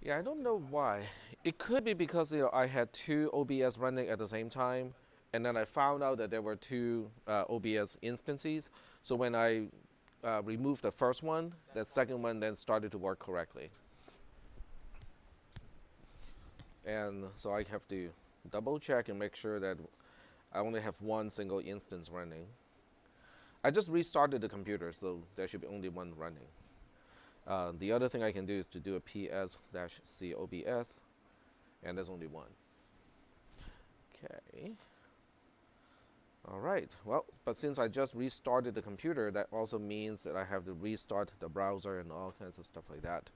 Yeah, I don't know why. It could be because I had two OBS running at the same time, and then I found out that there were two OBS instances. So when I removed the first one, the second one then started to work correctly. And so I have to double check and make sure that I only have one single instance running. I just restarted the computer, so there should be only one running. The other thing I can do is to do a ps-cobs, and there's only one. Okay. All right. Well, but since I just restarted the computer, that also means that I have to restart the browser and all kinds of stuff like that.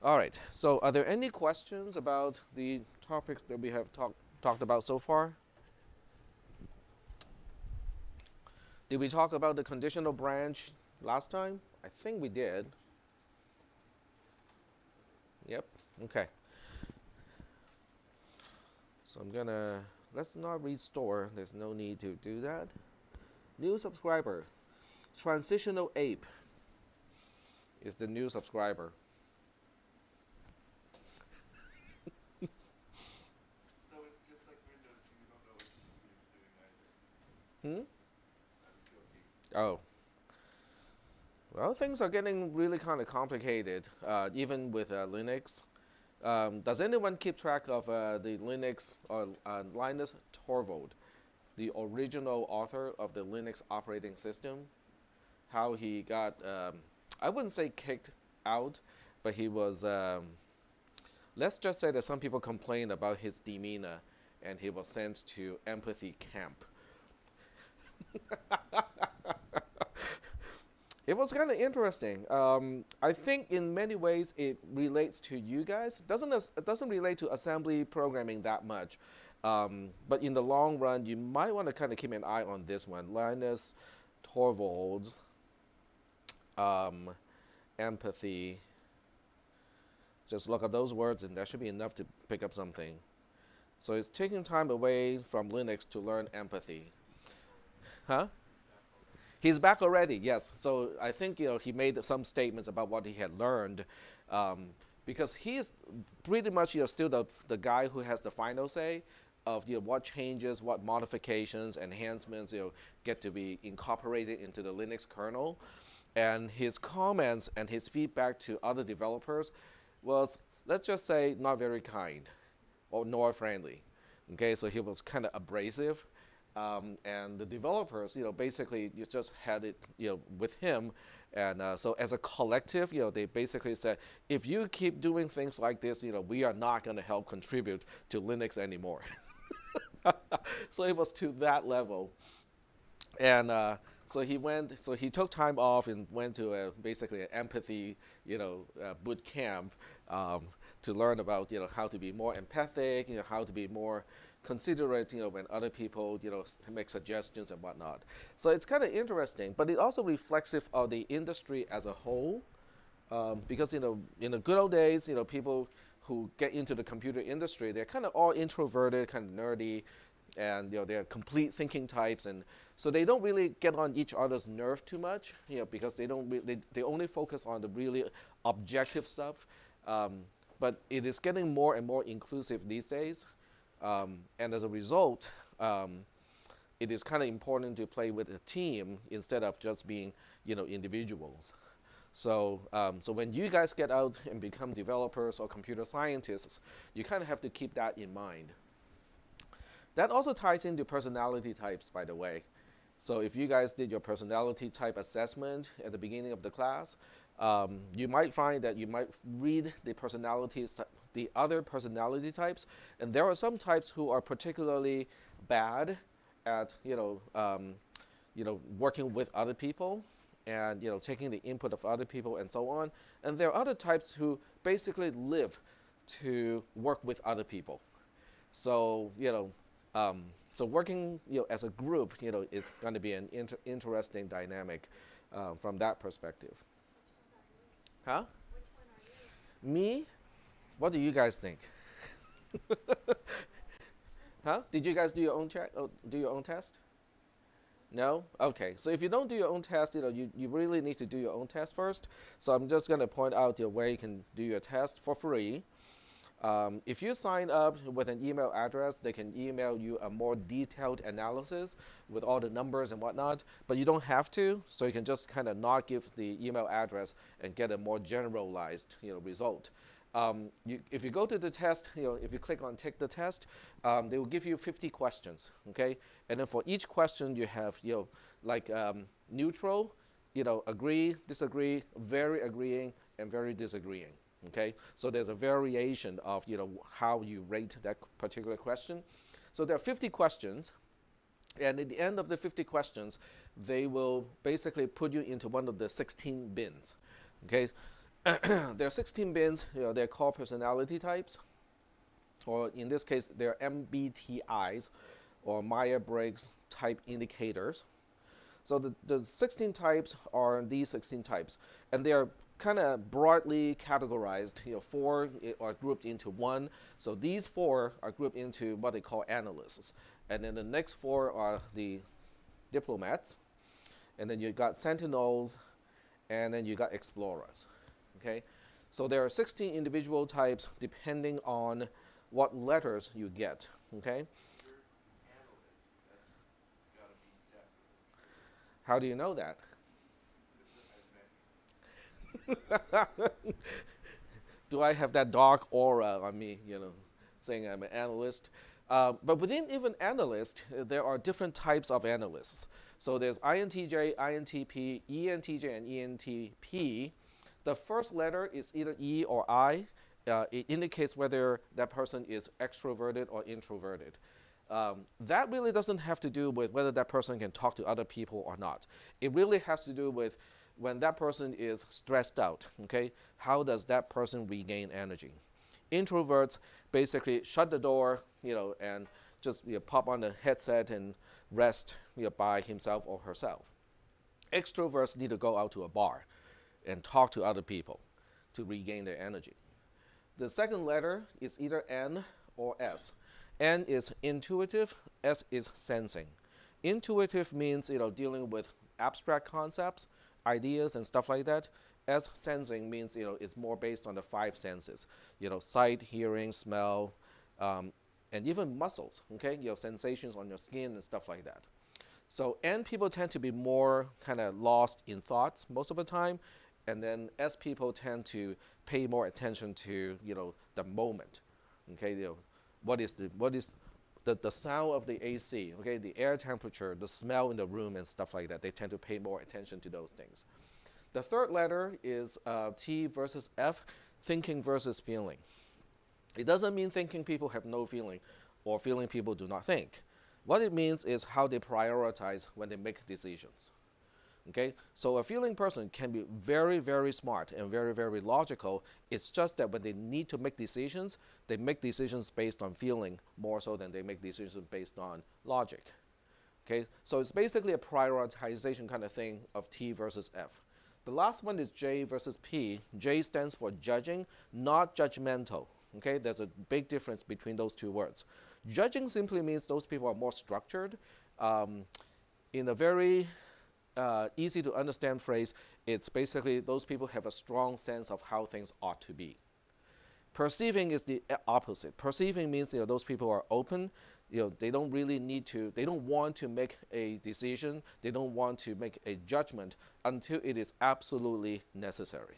All right. So, are there any questions about the topics that we have talked about so far? Did we talk about the conditional branch last time? I think we did. Yep. Okay. So I'm gonna, let's not restore. There's no need to do that. New subscriber. Transitional ape is the new subscriber. Hmm? Oh. Well, things are getting really kind of complicated, even with Linux. Does anyone keep track of the Linux or Linus Torvald, the original author of the Linux operating system? How he got, I wouldn't say kicked out, but he was, let's just say that some people complained about his demeanor and he was sent to empathy camp. It was kind of interesting. I think in many ways it relates to you guys. It doesn't relate to assembly programming that much, but in the long run, you might want to kind of keep an eye on this one. Linus Torvalds, um, empathy. Just look at those words, and that should be enough to pick up something. So it's taking time away from Linux to learn empathy, huh? He's back already, yes. So I think he made some statements about what he had learned, um, because he's pretty much still the guy who has the final say of what changes, what modifications, enhancements get to be incorporated into the Linux kernel, and his comments and his feedback to other developers was, let's just say, not very kind or nor friendly. Okay, so he was kind of abrasive, and the developers, basically you just had it, with him, and so as a collective, they basically said, if you keep doing things like this, we are not going to help contribute to Linux anymore. So it was to that level, and so he took time off and went to basically an empathy, boot camp, um, to learn about how to be more empathic, how to be more considerate, when other people make suggestions and whatnot. So it's kind of interesting, but it also reflexive of the industry as a whole, because in the good old days, people who get into the computer industry, they're kind of all introverted, kind of nerdy, and they're complete thinking types, and so they don't really get on each other's nerve too much, because they only focus on the really objective stuff. Um, but it is getting more and more inclusive these days, and as a result, it is kind of important to play with a team instead of just being individuals. So when you guys get out and become developers or computer scientists, you kind of have to keep that in mind. That also ties into personality types, by the way. So if you guys did your personality type assessment at the beginning of the class, you might find that you might read the other personality types, and there are some types who are particularly bad at working with other people, and taking the input of other people and so on. And there are other types who basically live to work with other people. So um, so working as a group is going to be an interesting dynamic, from that perspective. Huh? Me? What do you guys think? Huh? Did you guys do your own check? Oh, do your own test? No? Okay. So if you don't do your own test, you really need to do your own test first. So I'm just going to point out where you can do your test for free. If you sign up with an email address, they can email you a more detailed analysis with all the numbers and whatnot, but you don't have to, so you can just kind of not give the email address and get a more generalized result. If you go to the test, if you click on take the test, they will give you 50 questions, okay? And then for each question you have, like neutral, agree, disagree, very agreeing, and very disagreeing. Okay, so there's a variation of how you rate that particular question. So there are 50 questions, and at the end of the 50 questions, they will basically put you into one of the 16 bins. Okay, there are 16 bins. They're called personality types, or in this case, they're MBTIs, or Myers-Briggs type indicators. So the 16 types are these 16 types, and they are kind of broadly categorized. Four are grouped into one. So these four are grouped into what they call analysts. And then the next four are the diplomats. And then you got sentinels, and then you got explorers. Okay? So there are 16 individual types depending on what letters you get. Okay? How do you know that? Do I have that dark aura on me, saying I'm an analyst? But within even analyst, there are different types of analysts. So there's INTJ, INTP, ENTJ, and ENTP. The first letter is either E or I. It indicates whether that person is extroverted or introverted. That really doesn't have to do with whether that person can talk to other people or not. It really has to do with when that person is stressed out, okay, how does that person regain energy? Introverts basically shut the door, and just pop on the headset and rest by himself or herself. Extroverts need to go out to a bar and talk to other people to regain their energy. The second letter is either N or S. N is intuitive, S is sensing. Intuitive means dealing with abstract concepts, ideas and stuff like that. As sensing means it's more based on the five senses, sight, hearing, smell, and even muscles. Okay, sensations on your skin and stuff like that. So N people tend to be more kind of lost in thoughts most of the time, and then S people tend to pay more attention to the moment. Okay, what is the sound of the AC, okay, the air temperature, the smell in the room and stuff like that. They tend to pay more attention to those things. The third letter is T versus F, thinking versus feeling. It doesn't mean thinking people have no feeling or feeling people do not think. What it means is how they prioritize when they make decisions. Okay, so a feeling person can be very, very smart and very, very logical. It's just that when they need to make decisions, they make decisions based on feeling more so than they make decisions based on logic. Okay, so it's basically a prioritization kind of thing of T versus F. The last one is J versus P. J stands for judging, not judgmental. Okay, there's a big difference between those two words. Judging simply means those people are more structured. In a very easy to understand phrase, it's basically those people have a strong sense of how things ought to be. Perceiving is the opposite. Perceiving means those people are open. They don't really need to, they don't want to make a decision, they don't want to make a judgment until it is absolutely necessary.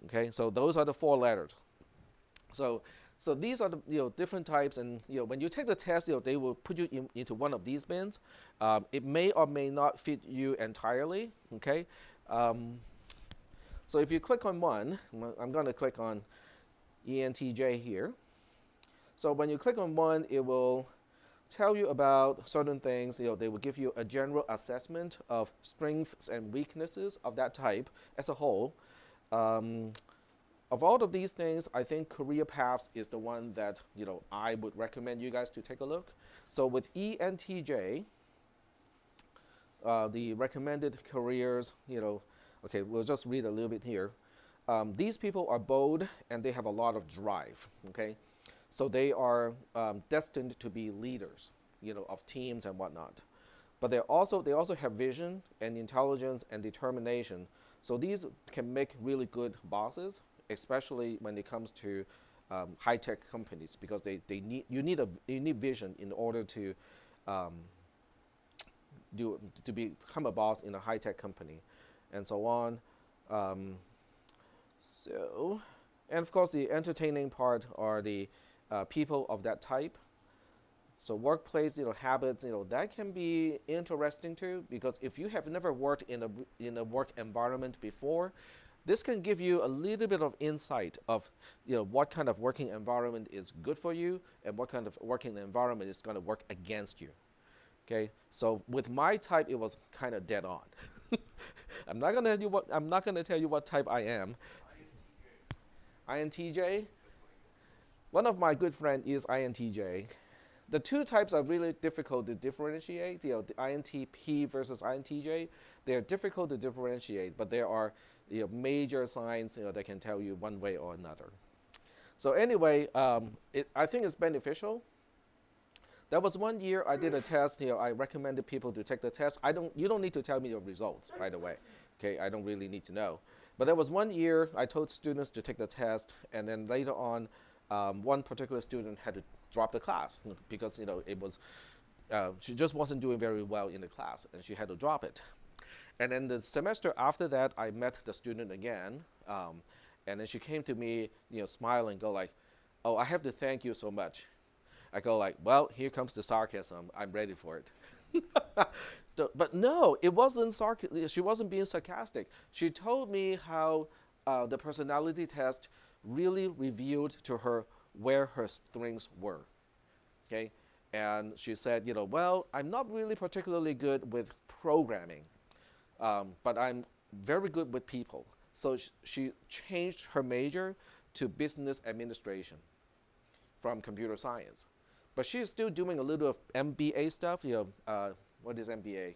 Okay, so those are the four letters. So these are the different types, and when you take the test, they will put you into one of these bins. It may or may not fit you entirely. Okay, so if you click on one, I'm going to click on ENTJ here. So when you click on one, it will tell you about certain things. They will give you a general assessment of strengths and weaknesses of that type as a whole. Of all of these things, I think career paths is the one that I would recommend you guys to take a look. So with ENTJ, the recommended careers, okay, we'll just read a little bit here. These people are bold and they have a lot of drive. Okay, so they are destined to be leaders, of teams and whatnot. but they also have vision and intelligence and determination. So these can make really good bosses, especially when it comes to high-tech companies, because they need you need vision in order to um, to become a boss in a high-tech company, and so on. Um, so, and of course, the entertaining part are the people of that type. So workplace, habits, that can be interesting too, because if you have never worked in a work environment before, this can give you a little bit of insight of, what kind of working environment is good for you and what kind of working environment is going to work against you. Okay, so with my type, it was kind of dead on. I'm not gonna tell you what type I am. INTJ. One of my good friends is INTJ. The two types are really difficult to differentiate. The INTP versus INTJ, they are difficult to differentiate, but there are major signs that can tell you one way or another. So anyway, I think it's beneficial. There was one year I did a test. I recommended people to take the test. You don't need to tell me your results, by the way. Okay, I don't really need to know. But there was one year I told students to take the test, and then later on, one particular student had to drop the class because it was she just wasn't doing very well in the class, and she had to drop it. And then the semester after that, I met the student again, and then she came to me, smiling, go like, "Oh, I have to thank you so much." I go like, "Well, here comes the sarcasm. I'm ready for it." But no, it wasn't sarcastic. She wasn't being sarcastic. She told me how the personality test really revealed to her where her strengths were. Okay, and she said, "Well, I'm not really particularly good with programming, but I'm very good with people." So she changed her major to business administration from computer science. But she's still doing a little of MBA stuff. What is MBA?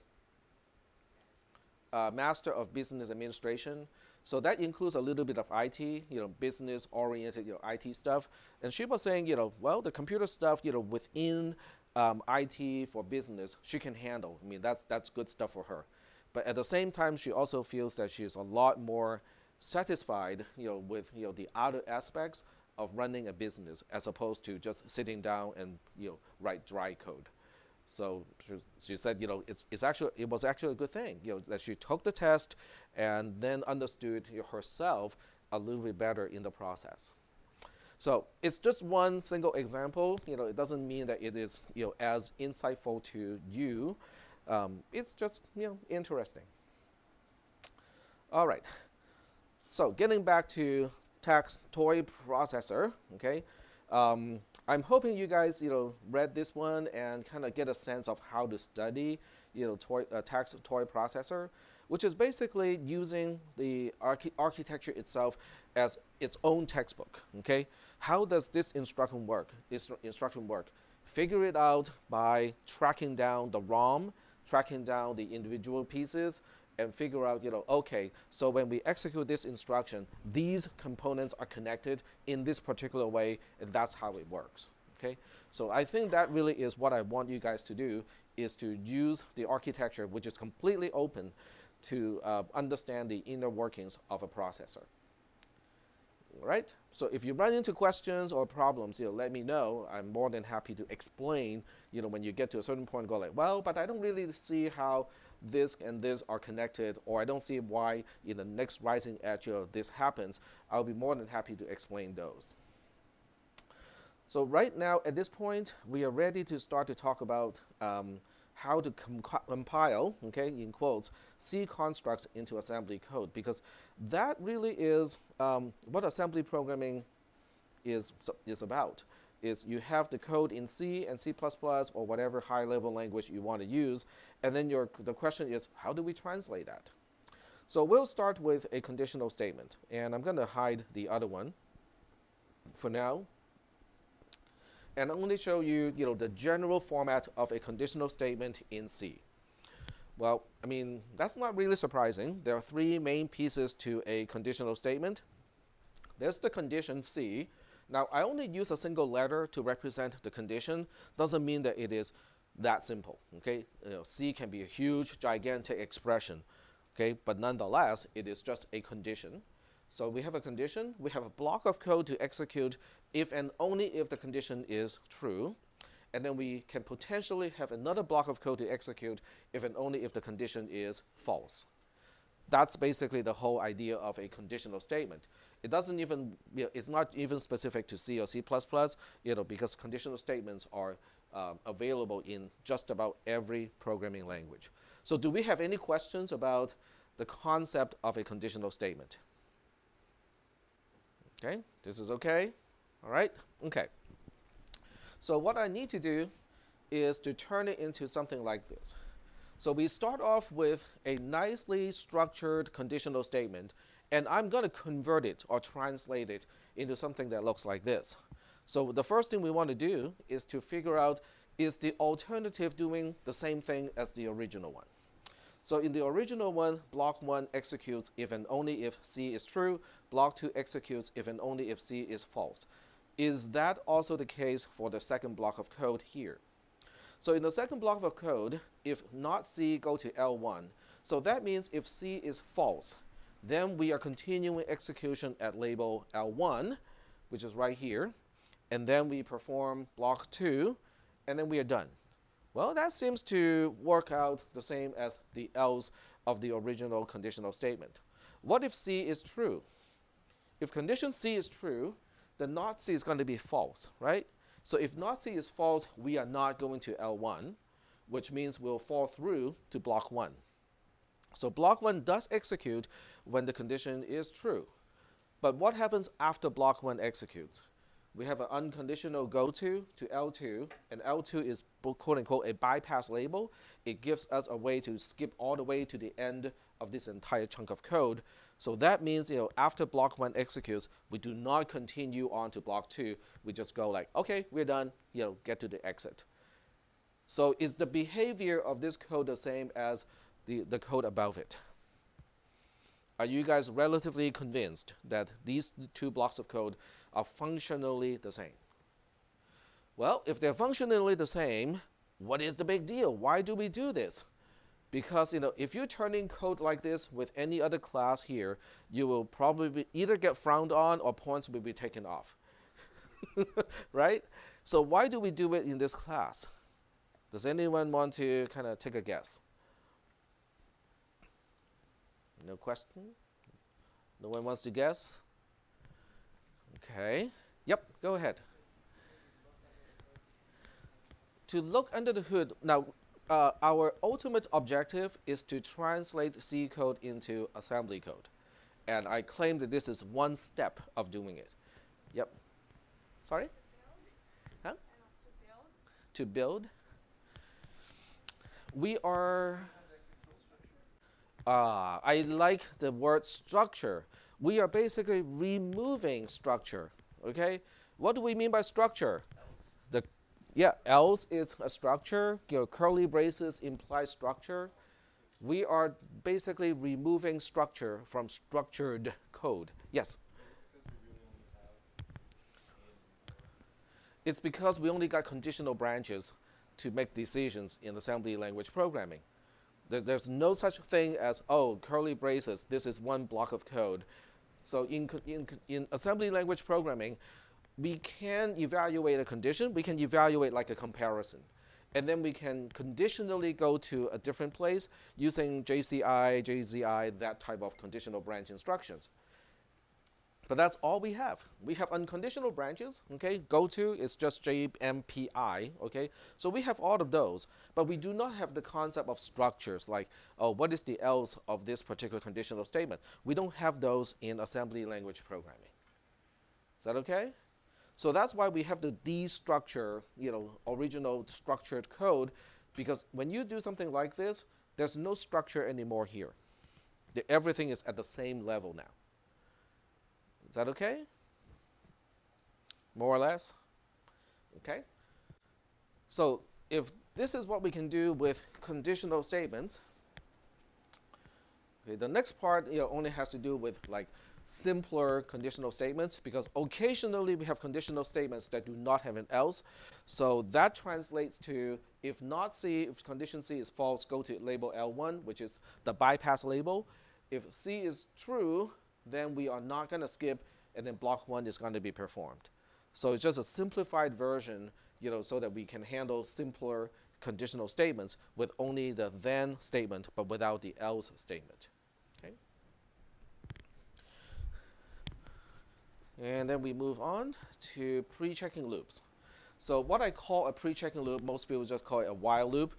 Master of Business Administration. So that includes a little bit of IT, business-oriented, IT stuff. And she was saying, well, the computer stuff, within IT for business, she can handle. I mean, that's good stuff for her. But at the same time, she also feels that she's a lot more satisfied, with the other aspects of running a business as opposed to just sitting down and write dry code. So she said, it was actually a good thing, that she took the test and then understood herself a little bit better in the process. So it's just one single example. It doesn't mean that it is as insightful to you. It's just interesting. All right. So getting back to text toy processor, okay. I'm hoping you guys read this one and kind of get a sense of how to study text toy processor, which is basically using the architecture itself as its own textbook. Okay, how does this instruction work? Figure it out by tracking down the ROM, tracking down the individual pieces, and figure out, okay, so when we execute this instruction, these components are connected in this particular way, and that's how it works, okay? So I think that really is what I want you guys to do, is to use the architecture, which is completely open, to understand the inner workings of a processor. All right? So if you run into questions or problems, let me know. I'm more than happy to explain, when you get to a certain point, go like, well, but I don't really see how this and this are connected, or I don't see why in the next rising edge this happens. I'll be more than happy to explain those. So right now, at this point, we are ready to start to talk about how to compile, okay, in quotes, C constructs into assembly code, because that really is what assembly programming is about. Is you have the code in C and C++ or whatever high-level language you want to use, and then the question is, how do we translate that? So we'll start with a conditional statement, and I'm going to hide the other one for now, and I'm going to show you, the general format of a conditional statement in C. Well, I mean, that's not really surprising. There are three main pieces to a conditional statement. There's the condition C. Now, I only use a single letter to represent the condition. Doesn't mean that it is, that simple. Okay, C can be a huge, gigantic expression. Okay, but nonetheless, it is just a condition. So we have a condition. We have a block of code to execute if and only if the condition is true. And then we can potentially have another block of code to execute if and only if the condition is false. That's basically the whole idea of a conditional statement. It doesn't even, it's not even specific to C or C++, because conditional statements are available in just about every programming language. So do we have any questions about the concept of a conditional statement? Okay, this is okay? All right, okay. So what I need to do is to turn it into something like this. So we start off with a nicely structured conditional statement, and I'm going to convert it or translate it into something that looks like this. So the first thing we want to do is to figure out, is the alternative doing the same thing as the original one? So in the original one, block 1 executes if and only if C is true. Block 2 executes if and only if C is false. Is that also the case for the second block of code here? So in the second block of code, if not C, go to L1. So that means if C is false, then we are continuing execution at label L1, which is right here. And then we perform block 2, and then we are done. Well, that seems to work out the same as the else of the original conditional statement. What if C is true? If condition C is true, then not C is going to be false, right? So if not C is false, we are not going to L1, which means we'll fall through to block 1. So block 1 does execute when the condition is true. But what happens after block 1 executes? We have an unconditional go to L2, and L2 is quote unquote a bypass label. It gives us a way to skip all the way to the end of this entire chunk of code. So that means, after block 1 executes, we do not continue on to block 2. We just go like, okay, we're done, get to the exit. So is the behavior of this code the same as the code above it? Are you guys relatively convinced that these two blocks of code are functionally the same? Well, if they're functionally the same, what is the big deal? Why do we do this? Because if you're turning code like this with any other class here, you will probably either get frowned on or points will be taken off. Right? So why do we do it in this class? Does anyone want to kind of take a guess? No question? No one wants to guess? Okay. Yep, go ahead. To look under the hood. Now, our ultimate objective is to translate C code into assembly code. And I claim that this is one step of doing it. Yep. Sorry? Huh? To build? We are... I like the word structure. We are basically removing structure. Okay? What do we mean by structure? Else is a structure. Curly braces imply structure. We are basically removing structure from structured code. Yes? It's because we only got conditional branches to make decisions in assembly language programming. There's no such thing as, oh, curly braces, this is one block of code. So in assembly language programming, we can evaluate a condition. We can evaluate like a comparison. And then we can conditionally go to a different place using JCI, JZI, that type of conditional branch instructions. But that's all we have. We have unconditional branches, okay? Go to is just JMPI, okay? So we have all of those, but we do not have the concept of structures like, oh, what is the else of this particular conditional statement? We don't have those in assembly language programming. Is that okay? So that's why we have to destructure, original structured code, because when you do something like this, there's no structure anymore here. Everything is at the same level now. Is that okay? More or less? Okay. So if this is what we can do with conditional statements, okay, the next part only has to do with like simpler conditional statements, because occasionally we have conditional statements that do not have an else. So that translates to, if not C, if condition C is false, go to label L1, which is the bypass label. If C is true, then we are not going to skip, and then block 1 is going to be performed. So it's just a simplified version, so that we can handle simpler conditional statements with only the then statement, but without the else statement. Okay. And then we move on to pre-checking loops. So what I call a pre-checking loop, most people just call it a while loop.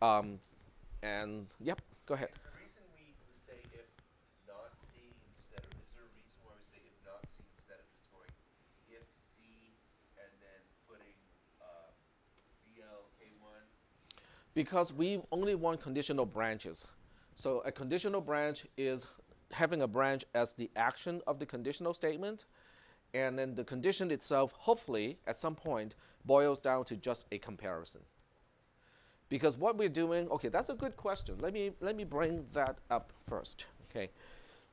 And yep, go ahead. Is the reason we say if not C instead of, is there a reason why we say if not C instead of just going if C and then putting VLK1? Because we only want conditional branches. So a conditional branch is having a branch as the action of the conditional statement, and then the condition itself, hopefully, at some point, boils down to just a comparison. Because what we're doing, okay, that's a good question. Let me bring that up first. Okay,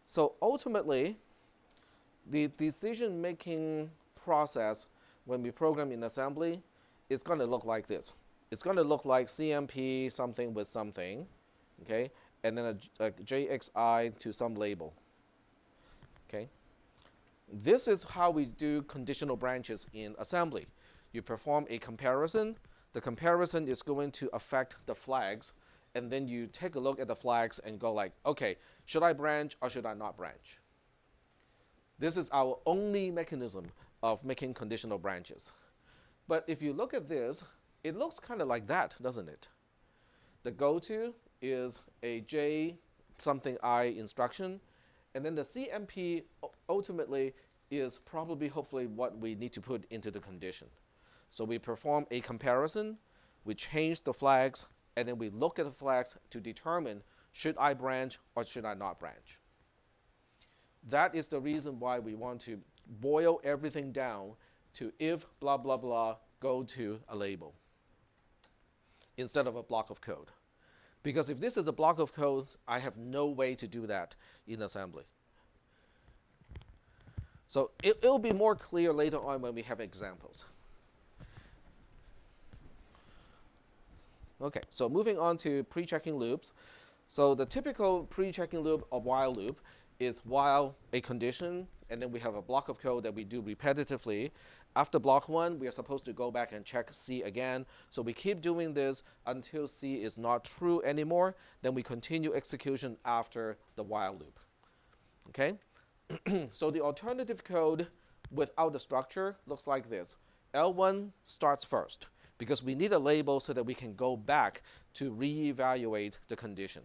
so ultimately, the decision-making process when we program in assembly is going to look like this. It's going to look like CMP something with something, okay, and then a JXI to some label. Okay. This is how we do conditional branches in assembly. You perform a comparison. The comparison is going to affect the flags, and then you take a look at the flags and go like, okay, should I branch or should I not branch? This is our only mechanism of making conditional branches. But if you look at this, it looks kind of like that, doesn't it? The go-to is a J something I instruction, and then the CMP ultimately is probably, hopefully, what we need to put into the condition. So we perform a comparison, we change the flags, and then we look at the flags to determine should I branch or should I not branch. That is the reason why we want to boil everything down to if blah, blah, blah, go to a label instead of a block of code. Because if this is a block of code, I have no way to do that in assembly. So it'll be more clear later on when we have examples. Okay, so moving on to pre-checking loops. So the typical pre-checking loop or while loop is while a condition, and then we have a block of code that we do repetitively. After block 1, we are supposed to go back and check C again. So we keep doing this until C is not true anymore. Then we continue execution after the while loop. Okay? So the alternative code without the structure looks like this. L1 starts first, because we need a label so that we can go back to reevaluate the condition.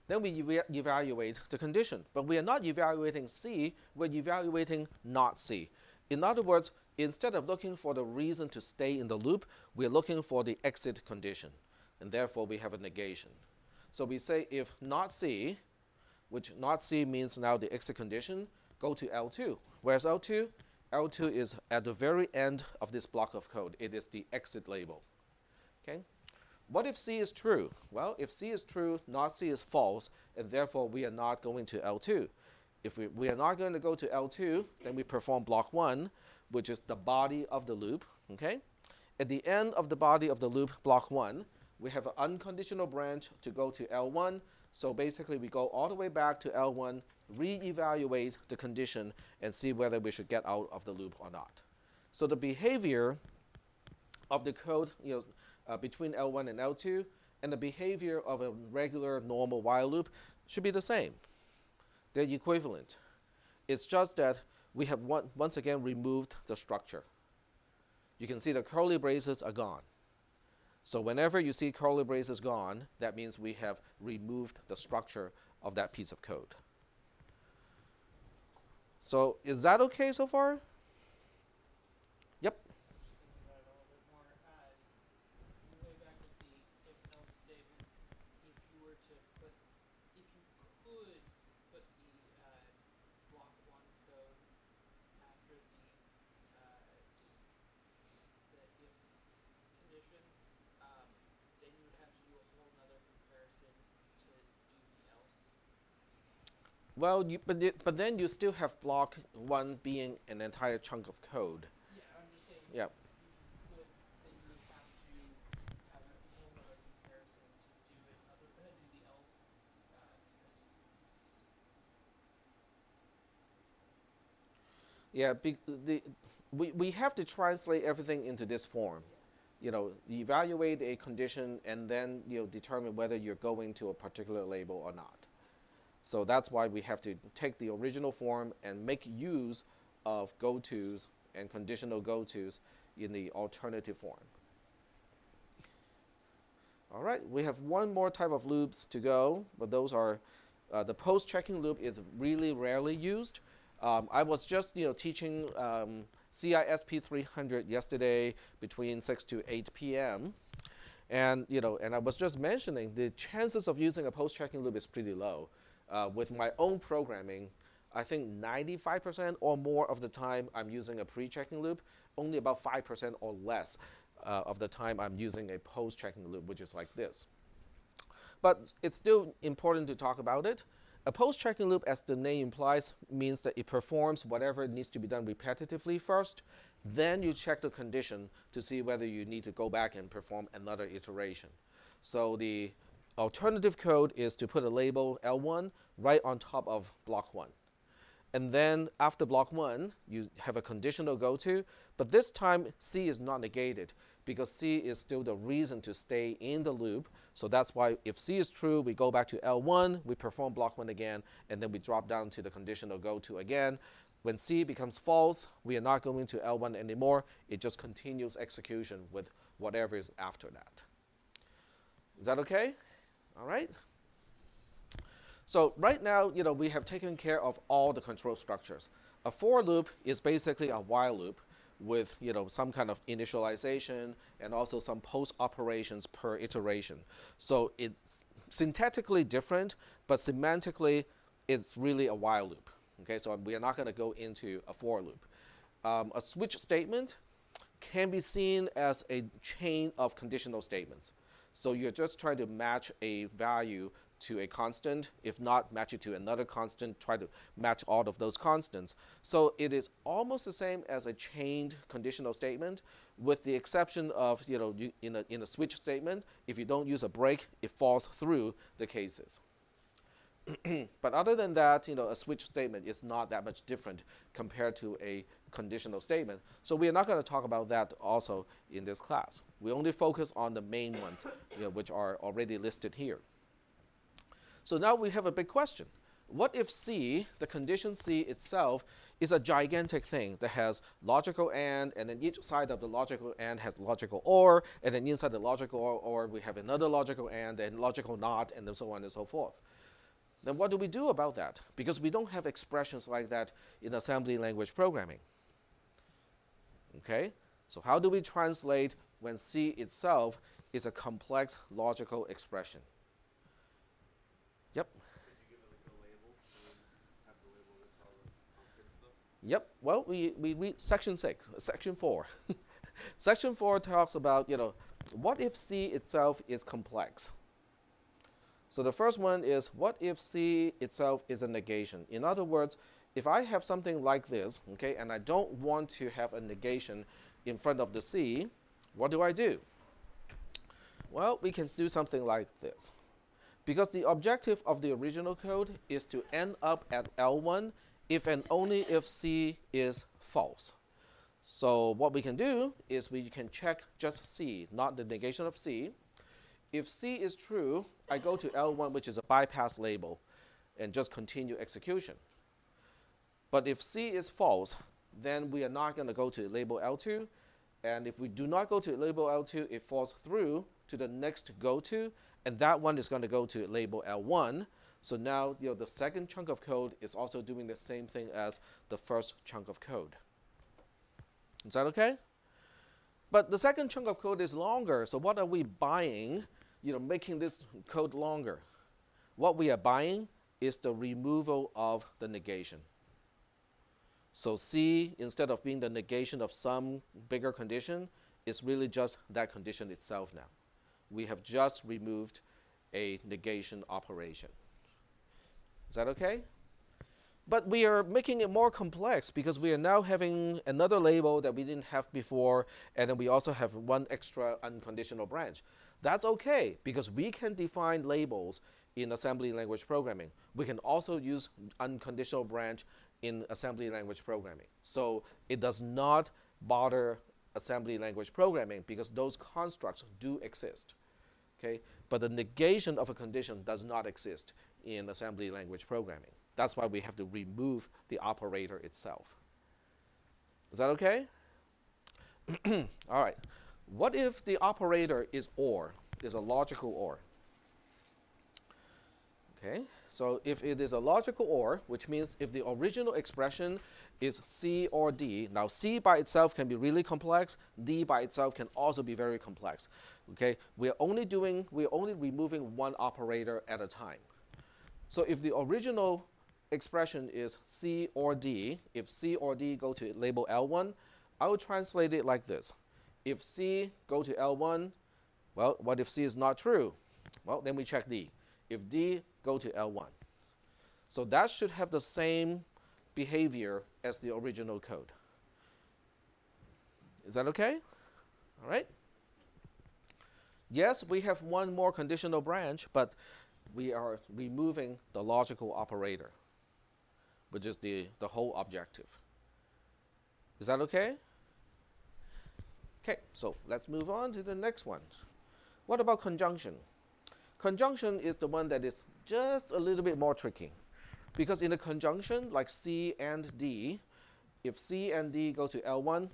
Then we evaluate the condition. But we are not evaluating C, we're evaluating not C. In other words, instead of looking for the reason to stay in the loop, we're looking for the exit condition. And therefore, we have a negation. So we say if not C, which not C means now the exit condition, go to L2. Where's L2? L2 is at the very end of this block of code. It is the exit label. Okay? What if C is true? Well, if C is true, not C is false, and therefore we are not going to L2. If we are not going to go to L2, then we perform block 1, which is the body of the loop. Okay? At the end of the body of the loop, block 1, we have an unconditional branch to go to L1. So basically, we go all the way back to L1, re-evaluate the condition, and see whether we should get out of the loop or not. So the behavior of the code between L1 and L2 and the behavior of a regular normal while loop should be the same. They're equivalent. It's just that we have once again removed the structure. You can see the curly braces are gone. So whenever you see curly braces gone, that means we have removed the structure of that piece of code. So is that okay so far? Yep. Well, but then you still have block one being an entire chunk of code. Yeah, I'm just saying Yeah. if you could, then you would have to have an override comparison to do it other do the else because Yeah, we have to translate everything into this form. yeah. Evaluate a condition and then determine whether you're going to a particular label or not. So that's why we have to take the original form and make use of go-tos and conditional go-tos in the alternative form. All right, we have one more type of loops to go, but those are the post-checking loop is really rarely used. I was just teaching cisp310 yesterday between 6 to 8 p.m. And I was just mentioning the chances of using a post-checking loop is pretty low. With my own programming, I think 95% or more of the time I'm using a pre-checking loop. Only about 5% or less of the time I'm using a post-checking loop, which is like this. But it's still important to talk about it. A post-checking loop, as the name implies, means that it performs whatever needs to be done repetitively first. Then you check the condition to see whether you need to go back and perform another iteration. So the alternative code is to put a label L1 right on top of block 1. And then after block 1, you have a conditional go-to, but this time C is not negated because C is still the reason to stay in the loop. So that's why if C is true, we go back to L1, we perform block 1 again, and then we drop down to the conditional go-to again. When C becomes false, we are not going to L1 anymore. It just continues execution with whatever is after that. Is that okay? All right. So right now, we have taken care of all the control structures. A for loop is basically a while loop with some kind of initialization and also some post operations per iteration. So it's syntactically different, but semantically it's really a while loop. Okay, so we are not going to go into a for loop. A switch statement can be seen as a chain of conditional statements. So you're just trying to match a value to a constant. If not, match it to another constant. Try to match all of those constants. So it is almost the same as a chained conditional statement, with the exception of in a switch statement, if you don't use a break, it falls through the cases. But other than that, a switch statement is not that much different compared to a conditional statement. So we are not going to talk about that also in this class. We only focus on the main ones, which are already listed here. So now we have a big question. What if C, the condition C itself, is a gigantic thing that has logical AND, and then each side of the logical AND has logical OR, and then inside the logical OR we have another logical AND and logical NOT, and then so on and so forth. Then what do we do about that? Because we don't have expressions like that in assembly language programming. Okay? So how do we translate when C itself is a complex logical expression? Yep. Could you give it like a label and then have the label that's all the good stuff? Yep. Well, we read section 4. Section 4 talks about, what if C itself is complex? So the first one is, what if C itself is a negation? In other words, if I have something like this, okay, and I don't want to have a negation in front of the C, what do? Well, we can do something like this. Because the objective of the original code is to end up at L1 if and only if C is false. So what we can do is we can check just C, not the negation of C. If C is true, I go to L1, which is a bypass label, and just continue execution. But if C is false, then we are not going to go to label L2. And if we do not go to label L2, it falls through to the next go-to, and that one is going to go to label L1. So now the second chunk of code is also doing the same thing as the first chunk of code. Is that okay? But the second chunk of code is longer, so what are we buying, making this code longer? What we are buying is the removal of the negation. So C, instead of being the negation of some bigger condition, is really just that condition itself now. We have just removed a negation operation. Is that okay? But we are making it more complex because we are now having another label that we didn't have before, and then we also have one extra unconditional branch. That's okay because we can define labels in assembly language programming. We can also use unconditional branch in assembly language programming. So it does not bother assembly language programming because those constructs do exist. Okay? But the negation of a condition does not exist in assembly language programming. That's why we have to remove the operator itself. Is that okay? All right. What if the operator is OR, is a logical OR? Okay, so if it is a logical OR, which means if the original expression is C or D, now C by itself can be really complex, D by itself can also be very complex. Okay, we're only removing one operator at a time. So if the original expression is C or D, if C or D go to label L1, I will translate it like this. If C go to L1, well, what if C is not true? Well, then we check D. If D go to L1. So that should have the same behavior as the original code. Is that okay? All right. Yes, we have one more conditional branch, but we are removing the logical operator, which is the whole objective. Is that okay? Okay, so let's move on to the next one. What about conjunction? Conjunction is the one that is just a little bit more tricky. Because in a conjunction, like C and D, if C and D go to L1,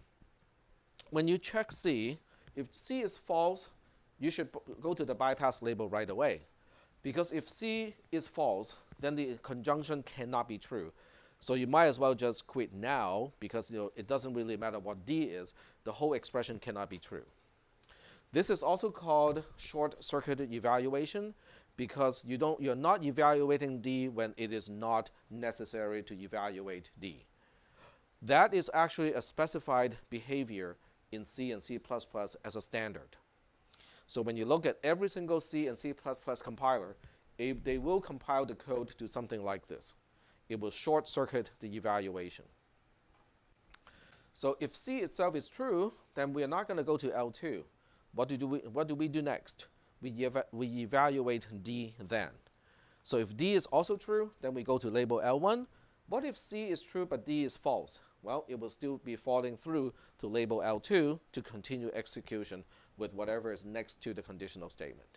when you check C, if C is false, you should go to the bypass label right away. Because if C is false, then the conjunction cannot be true. So you might as well just quit now because it doesn't really matter what D is. The whole expression cannot be true. This is also called short-circuited evaluation because you're not evaluating D when it is not necessary to evaluate D. That is actually a specified behavior in C and C++ as a standard. So when you look at every single C and C++ compiler, they will compile the code to something like this. It will short-circuit the evaluation. So if C itself is true, then we are not going to go to L2. What do we do next? We evaluate D then. So if D is also true, then we go to label L1. What if C is true but D is false? Well, it will still be falling through to label L2 to continue execution with whatever is next to the conditional statement.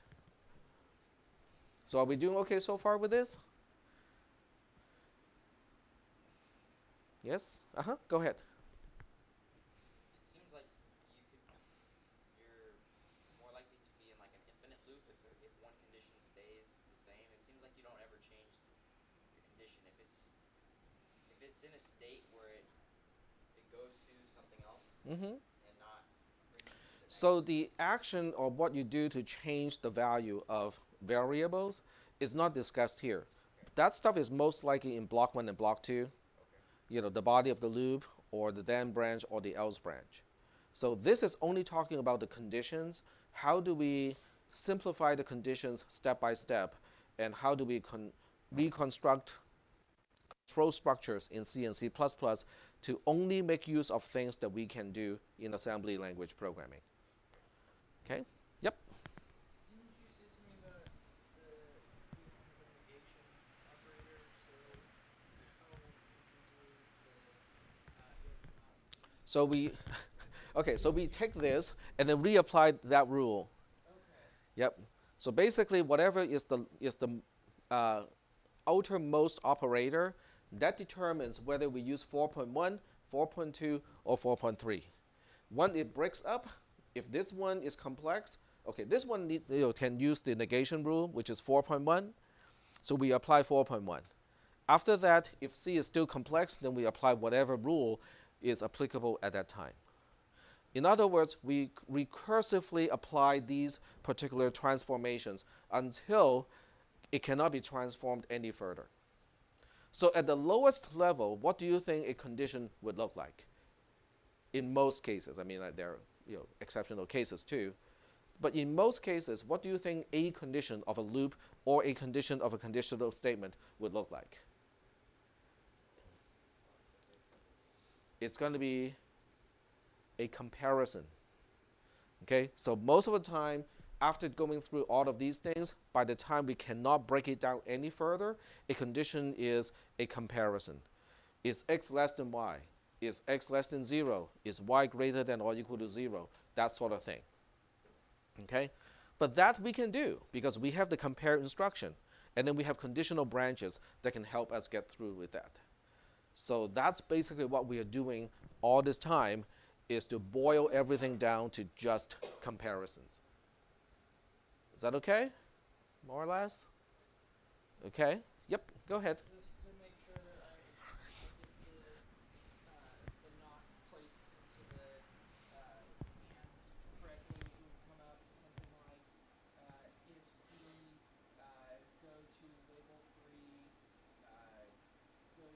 So are we doing okay so far with this? Yes? Go ahead. It seems like you're more likely to be in like an infinite loop if one condition stays the same. It seems like you don't ever change the condition. If it's in a state where it goes to something else and not bring it to the next. So the action or what you do to change the value of variables is not discussed here. That stuff is most likely in block 1 and block 2. The body of the loop or the then branch or the else branch. So this is only talking about the conditions. How do we simplify the conditions step by step, and how do we reconstruct control structures in C and C++ to only make use of things that we can do in assembly language programming. Okay? Yep. Didn't you say something about we don't have a negation operator, so how would we do the if not C? So we take this and then reapply that rule. Okay. Yep. So basically, whatever is the outermost operator, that determines whether we use 4.1, 4.2, or 4.3. When it breaks up, if this one is complex, this one can use the negation rule, which is 4.1. So we apply 4.1. After that, if C is still complex, then we apply whatever rule is applicable at that time. In other words, we recursively apply these particular transformations until it cannot be transformed any further. So at the lowest level, what do you think a condition would look like? In most cases, I mean, there are exceptional cases too. But in most cases, what do you think a condition of a loop or a condition of a conditional statement would look like? It's going to be a comparison. Okay, so most of the time, after going through all of these things, by the time we cannot break it down any further, a condition is a comparison. Is x less than y? Is x less than 0? Is y greater than or equal to 0? That sort of thing. Okay, but that we can do because we have the compare instruction, and then we have conditional branches that can help us get through with that. So that's basically what we are doing all this time, is to boil everything down to just comparisons. Is that okay? More or less? Okay. Yep, go ahead. Just to make sure that I get the not placed into the and correctly, it would come out to something like if C go to label 3, go to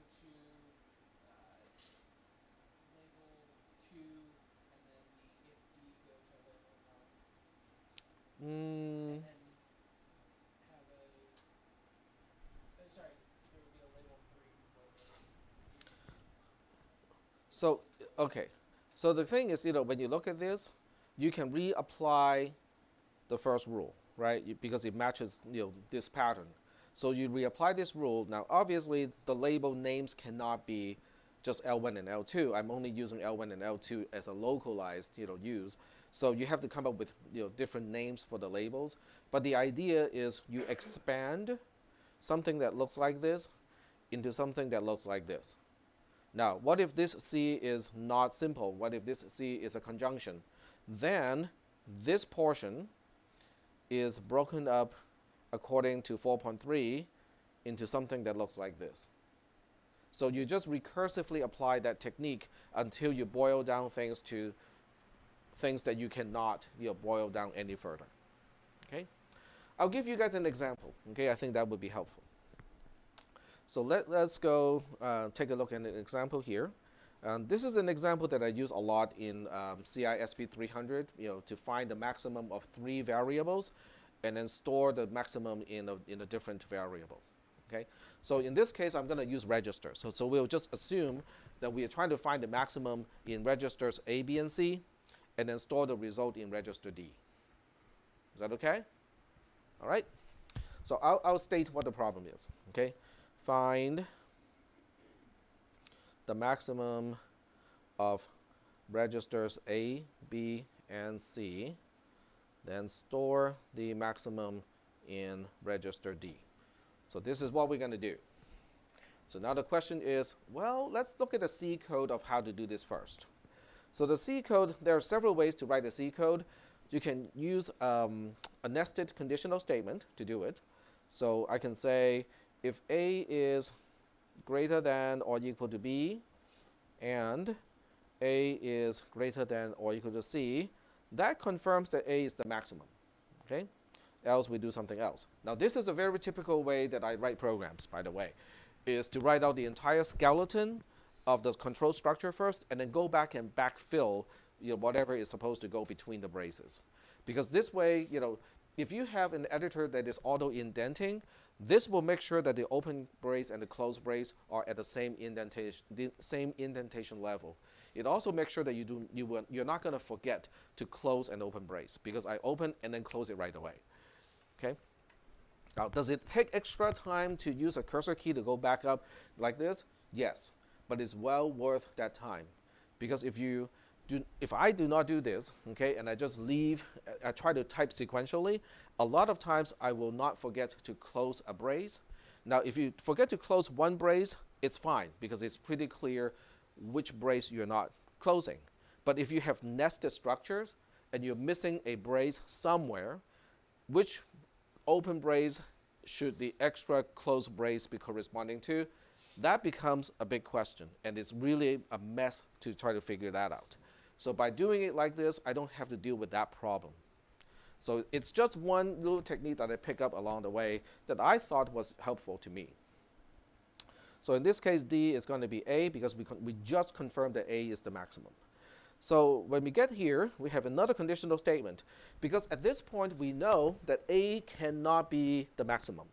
label 2, and then the if D go to label 1, and then have a sorry, there would be a label 3 before the So, okay. So the thing is, when you look at this, you can reapply the first rule, right? Because it matches, this pattern. So you reapply this rule. Now, obviously, the label names cannot be just L1 and L2. I'm only using L1 and L2 as a localized, use. So you have to come up with, different names for the labels. But the idea is you expand something that looks like this into something that looks like this. Now, what if this C is not simple? What if this C is a conjunction? Then this portion is broken up according to 4.3 into something that looks like this. So you just recursively apply that technique until you boil down things to things that you cannot boil down any further. Okay? I'll give you guys an example. Okay, I think that would be helpful. So let's go take a look at an example here. This is an example that I use a lot in cisp310, to find the maximum of 3 variables and then store the maximum in a different variable. Okay, so in this case, I'm going to use registers. So we'll just assume that we are trying to find the maximum in registers A, B, and C, and then store the result in register D. Is that okay? All right. So I'll state what the problem is. Okay, find the maximum of registers A, B, and C, then store the maximum in register D. So this is what we're going to do. So now the question is, well, let's look at the C code of how to do this first. So the C code, there are several ways to write the C code. You can use a nested conditional statement to do it. So I can say if A is greater than or equal to B and A is greater than or equal to C, that confirms that A is the maximum. Okay? Else we do something else. Now this is a very typical way that I write programs, by the way, is to write out the entire skeleton of the control structure first and then go back and backfill whatever is supposed to go between the braces. Because this way, if you have an editor that is auto-indenting, this will make sure that the open brace and the closed brace are at the same indentation level. It also makes sure that you're not going to forget to close an open brace, because I open and then close it right away. Okay. Now, does it take extra time to use a cursor key to go back up like this? Yes, but it's well worth that time, because if I do not do this, okay, and I just leave, I try to type sequentially, a lot of times I will not forget to close a brace. Now, if you forget to close one brace, it's fine, because it's pretty clear which brace you're not closing. But if you have nested structures and you're missing a brace somewhere, which open brace should the extra closed brace be corresponding to? That becomes a big question, and it's really a mess to try to figure that out. So by doing it like this, I don't have to deal with that problem. So it's just one little technique that I picked up along the way that I thought was helpful to me. So in this case, D is going to be A, because we just confirmed that A is the maximum. So when we get here, we have another conditional statement, because at this point we know that A cannot be the maximum.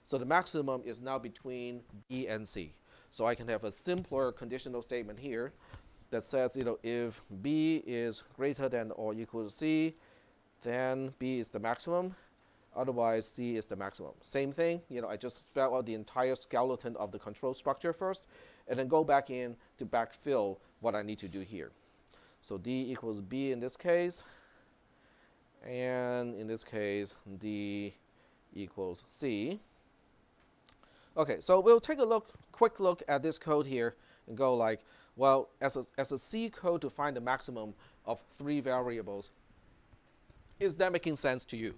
So the maximum is now between B and C. So I can have a simpler conditional statement here. that says, if B is greater than or equal to C, then B is the maximum. Otherwise, C is the maximum. Same thing, I just spell out the entire skeleton of the control structure first, and then go back in to backfill what I need to do here. So D equals B in this case, and in this case, D equals C. Okay, so we'll take a quick look at this code here and go like, well, as a C code to find the maximum of 3 variables, is that making sense to you?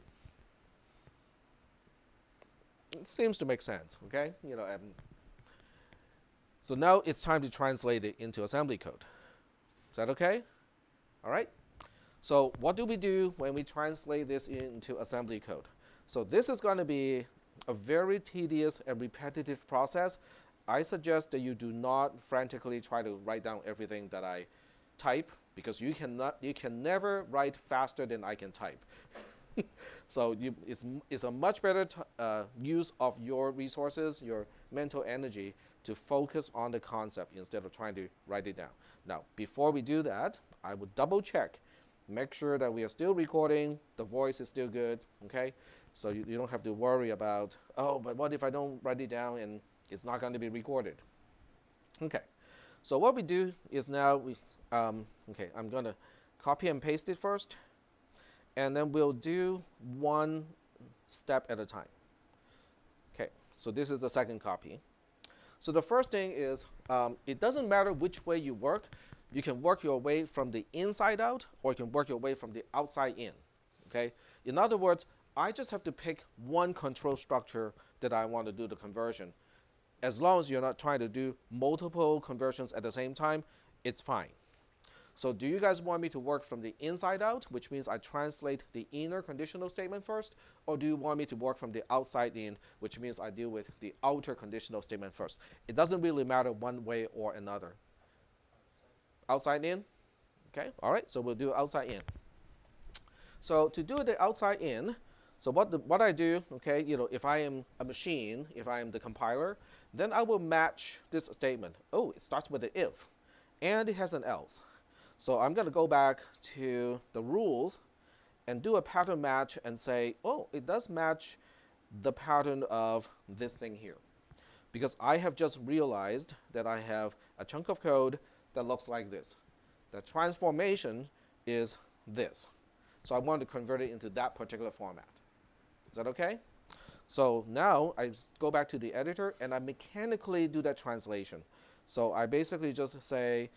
It seems to make sense, okay? So now it's time to translate it into assembly code. Is that okay? All right. So what do we do when we translate this into assembly code? So this is going to be a very tedious and repetitive process. I suggest that you do not frantically try to write down everything that I type, because you can never write faster than I can type. So it's a much better use of your resources, your mental energy, to focus on the concept instead of trying to write it down. Now, before we do that, I would double check, make sure that we are still recording, the voice is still good, okay? So you don't have to worry about, oh, but what if I don't write it down and it's not going to be recorded? Okay, so what we do is now, okay, I'm going to copy and paste it first, and then we'll do one step at a time. Okay, so this is the second copy. So the first thing is, it doesn't matter which way you work. You can work your way from the inside out, or you can work your way from the outside in. Okay. In other words, I just have to pick one control structure that I want to do the conversion. As long as you're not trying to do multiple conversions at the same time, it's fine. So do you guys want me to work from the inside out, which means I translate the inner conditional statement first, or do you want me to work from the outside in, which means I deal with the outer conditional statement first? It doesn't really matter one way or another. Outside in? Okay, all right, so we'll do outside in. So to do the outside in, so what I do, okay, if I am a machine, if I am the compiler, then I will match this statement. Oh, it starts with an if, and it has an else. So I'm going to go back to the rules and do a pattern match and say, oh, it does match the pattern of this thing here. Because I have just realized that I have a chunk of code that looks like this. The transformation is this. So I want to convert it into that particular format. Is that okay? So now I go back to the editor and I mechanically do that translation. So I basically just say,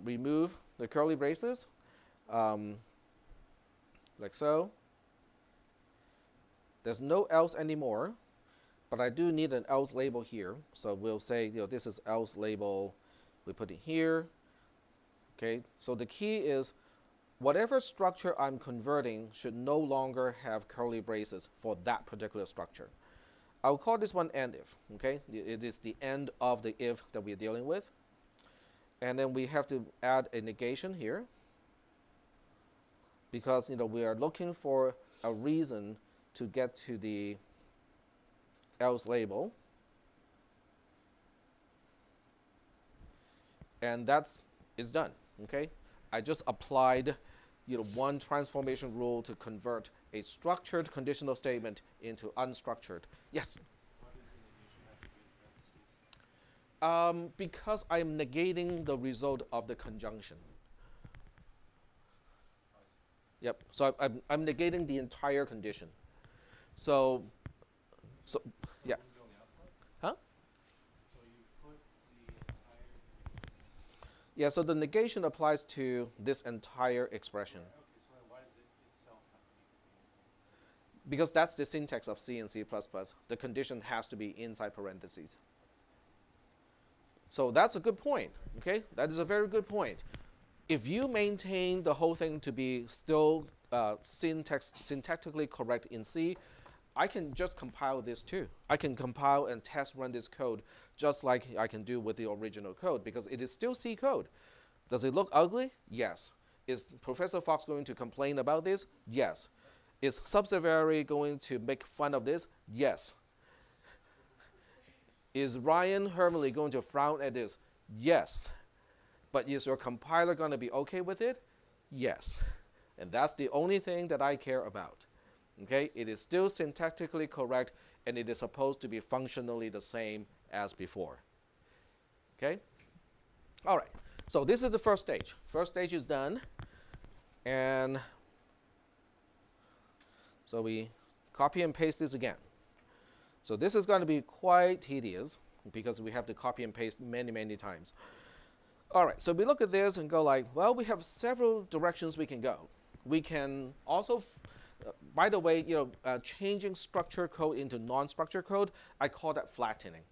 remove the curly braces, like so. There's no else anymore, but I do need an else label here. So we'll say, this is else label. We put it here. Okay. So the key is, whatever structure I'm converting should no longer have curly braces for that particular structure. I'll call this one end if. Okay. It is the end of the if that we're dealing with. And then we have to add a negation here, because we are looking for a reason to get to the else label. And that's done. Okay, I just applied one transformation rule to convert a structured conditional statement into unstructured. Yes. Because I'm negating the result of the conjunction. Yep. So I'm negating the entire condition. So yeah. Huh? Yeah. So the negation applies to this entire expression. Okay. So why does it itself have to be? Because that's the syntax of C and C++. The condition has to be inside parentheses. So that's a good point, okay? That is a very good point. If you maintain the whole thing to be still syntactically correct in C, I can just compile this too. I can compile and test run this code just like I can do with the original code, because it is still C code. Does it look ugly? Yes. Is Professor Fox going to complain about this? Yes. Is Subsidiary going to make fun of this? Yes. Is Ryan Hermley going to frown at this? Yes. But is your compiler going to be okay with it? Yes. And that's the only thing that I care about. Okay, it is still syntactically correct, and it is supposed to be functionally the same as before. Okay? All right. So this is the first stage. First stage is done. And so we copy and paste this again. So this is going to be quite tedious because we have to copy and paste many, many times. All right, so we look at this and go like, well, we have several directions we can go. We can also, by the way, changing structured code into non-structured code, I call that flattening,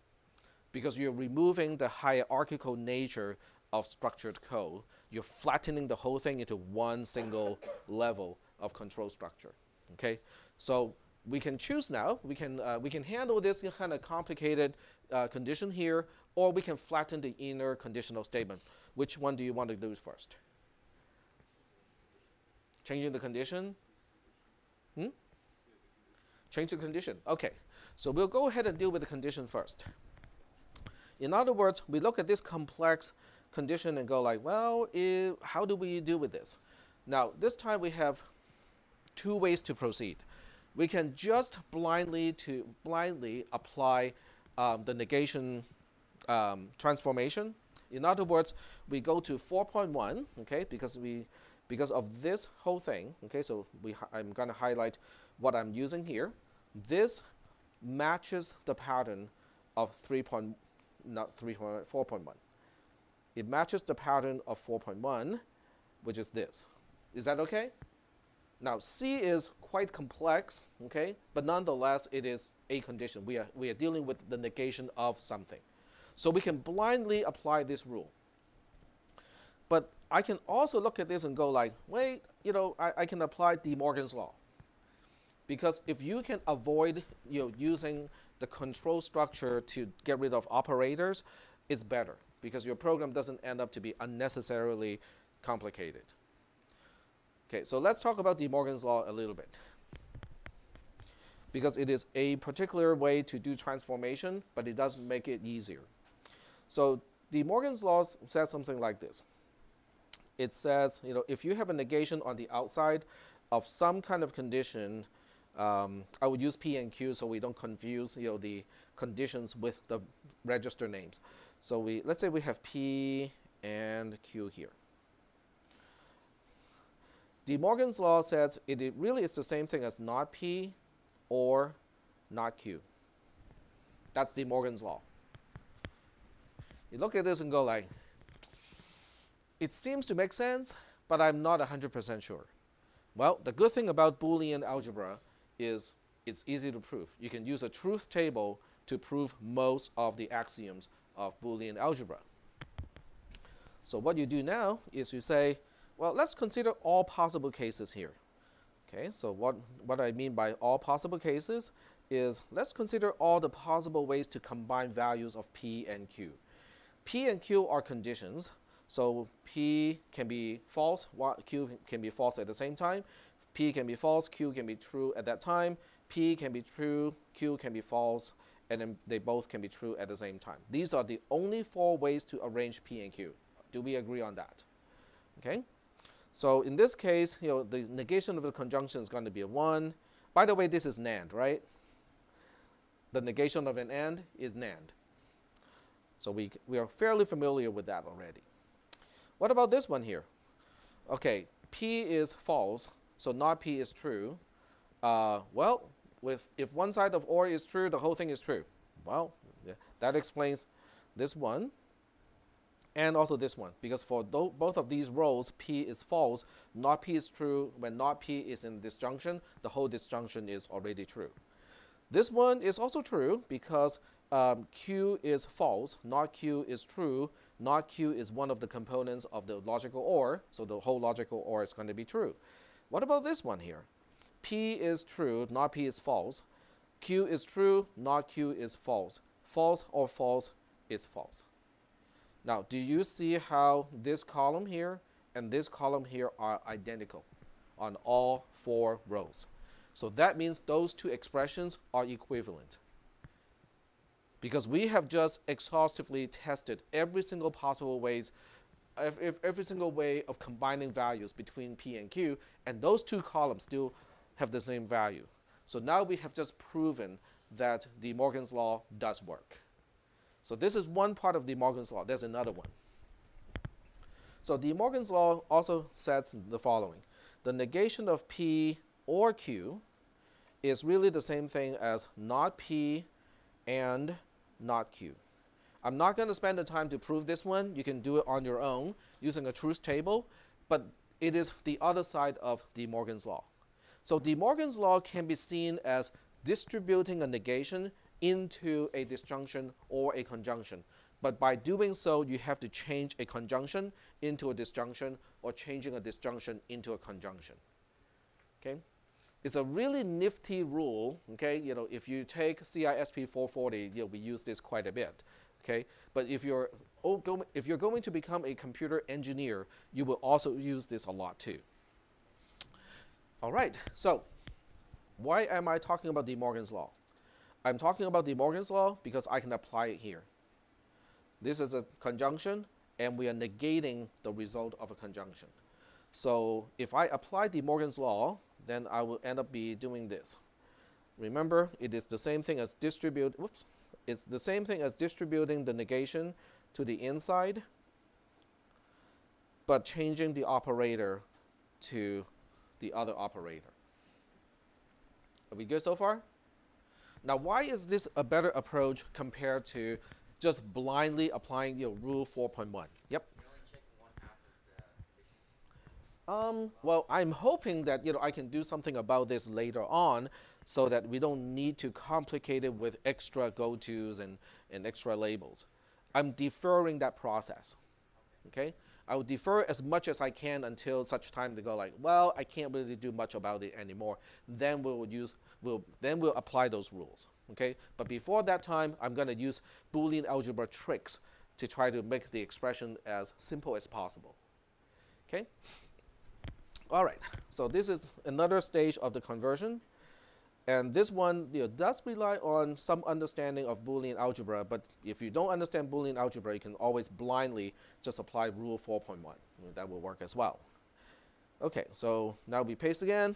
because you're removing the hierarchical nature of structured code. You're flattening the whole thing into one single level of control structure. Okay, so we can choose now. We can handle this kind of complicated condition here, or we can flatten the inner conditional statement. Which one do you want to do first? Changing the condition? Change the condition. Okay, so we'll go ahead and deal with the condition first. In other words, we look at this complex condition and go like, well, how do we deal with this? Now, this time we have two ways to proceed. We can just blindly apply the negation transformation. In other words, we go to 4.1, okay, because of this whole thing, okay, so I'm going to highlight what I'm using here. This matches the pattern of 4.1. It matches the pattern of 4.1, which is this. Is that okay? Now, C is quite complex, okay, but nonetheless, it is a condition. We are dealing with the negation of something. So we can blindly apply this rule. But I can also look at this and go like, wait, I can apply De Morgan's law. Because if you can avoid using the control structure to get rid of operators, it's better, because your program doesn't end up to be unnecessarily complicated. Okay, so let's talk about De Morgan's law a little bit, because it is a particular way to do transformation, but it does make it easier. So De Morgan's law says something like this. It says, if you have a negation on the outside of some kind of condition, I would use P and Q so we don't confuse the conditions with the register names. So let's say we have P and Q here. De Morgan's law says it really is the same thing as not P or not Q. That's De Morgan's law. You look at this and go like, it seems to make sense, but I'm not 100% sure. Well, the good thing about Boolean algebra is it's easy to prove. You can use a truth table to prove most of the axioms of Boolean algebra. So what you do now is you say, well, let's consider all possible cases here. Okay, so what I mean by all possible cases is let's consider all the possible ways to combine values of P and Q. P and Q are conditions, so P can be false, Q can be false at the same time. P can be false, Q can be true at that time. P can be true, Q can be false, and then they both can be true at the same time. These are the only four ways to arrange P and Q. Do we agree on that? Okay. So in this case, the negation of the conjunction is going to be a 1. By the way, this is NAND, right? The negation of an AND is NAND. So we are fairly familiar with that already. What about this one here? Okay, P is false, so not P is true. Well, if one side of OR is true, the whole thing is true. Well, yeah, that explains this one. And also this one, because for both of these rows, P is false, not P is true. When not P is in disjunction, the whole disjunction is already true. This one is also true because Q is false, not Q is true, not Q is one of the components of the logical OR, so the whole logical OR is going to be true. What about this one here? P is true, not P is false. Q is true, not Q is false. False or false is false. Now, do you see how this column here and this column here are identical on all 4 rows? So that means those two expressions are equivalent, because we have just exhaustively tested every single possible ways every single way of combining values between P and Q, and those two columns still have the same value. So now we have just proven that De Morgan's law does work. So this is one part of De Morgan's law. There's another one. So De Morgan's law also says the following. The negation of P or Q is really the same thing as not P and not Q. I'm not going to spend the time to prove this one. You can do it on your own using a truth table, but it is the other side of De Morgan's law. So De Morgan's law can be seen as distributing a negation into a disjunction or a conjunction. But by doing so, you have to change a conjunction into a disjunction or changing a disjunction into a conjunction. Okay? It's a really nifty rule. Okay? If you take CISP 440, we use this quite a bit. Okay? But if you're going to become a computer engineer, you will also use this a lot too. All right, so why am I talking about De Morgan's law? I'm talking about De Morgan's law because I can apply it here. This is a conjunction, and we are negating the result of a conjunction. So if I apply De Morgan's law, then I will end up doing this. Remember, it is the same thing as it's the same thing as distributing the negation to the inside, but changing the operator to the other operator. Are we good so far? Now, why is this a better approach compared to just blindly applying rule 4.1? Yep. You're only checking one half of the condition. Well, I'm hoping that I can do something about this later on, so that we don't need to complicate it with extra go-tos and extra labels. I'm deferring that process. Okay? I will defer as much as I can until such time to go like, well, I can't really do much about it anymore. Then we'll apply those rules. Okay? But before that time, I'm going to use Boolean algebra tricks to try to make the expression as simple as possible. Okay? All right. So this is another stage of the conversion. And this one does rely on some understanding of Boolean algebra, but if you don't understand Boolean algebra, you can always blindly just apply rule 4.1. That will work as well. Okay, so now we paste again,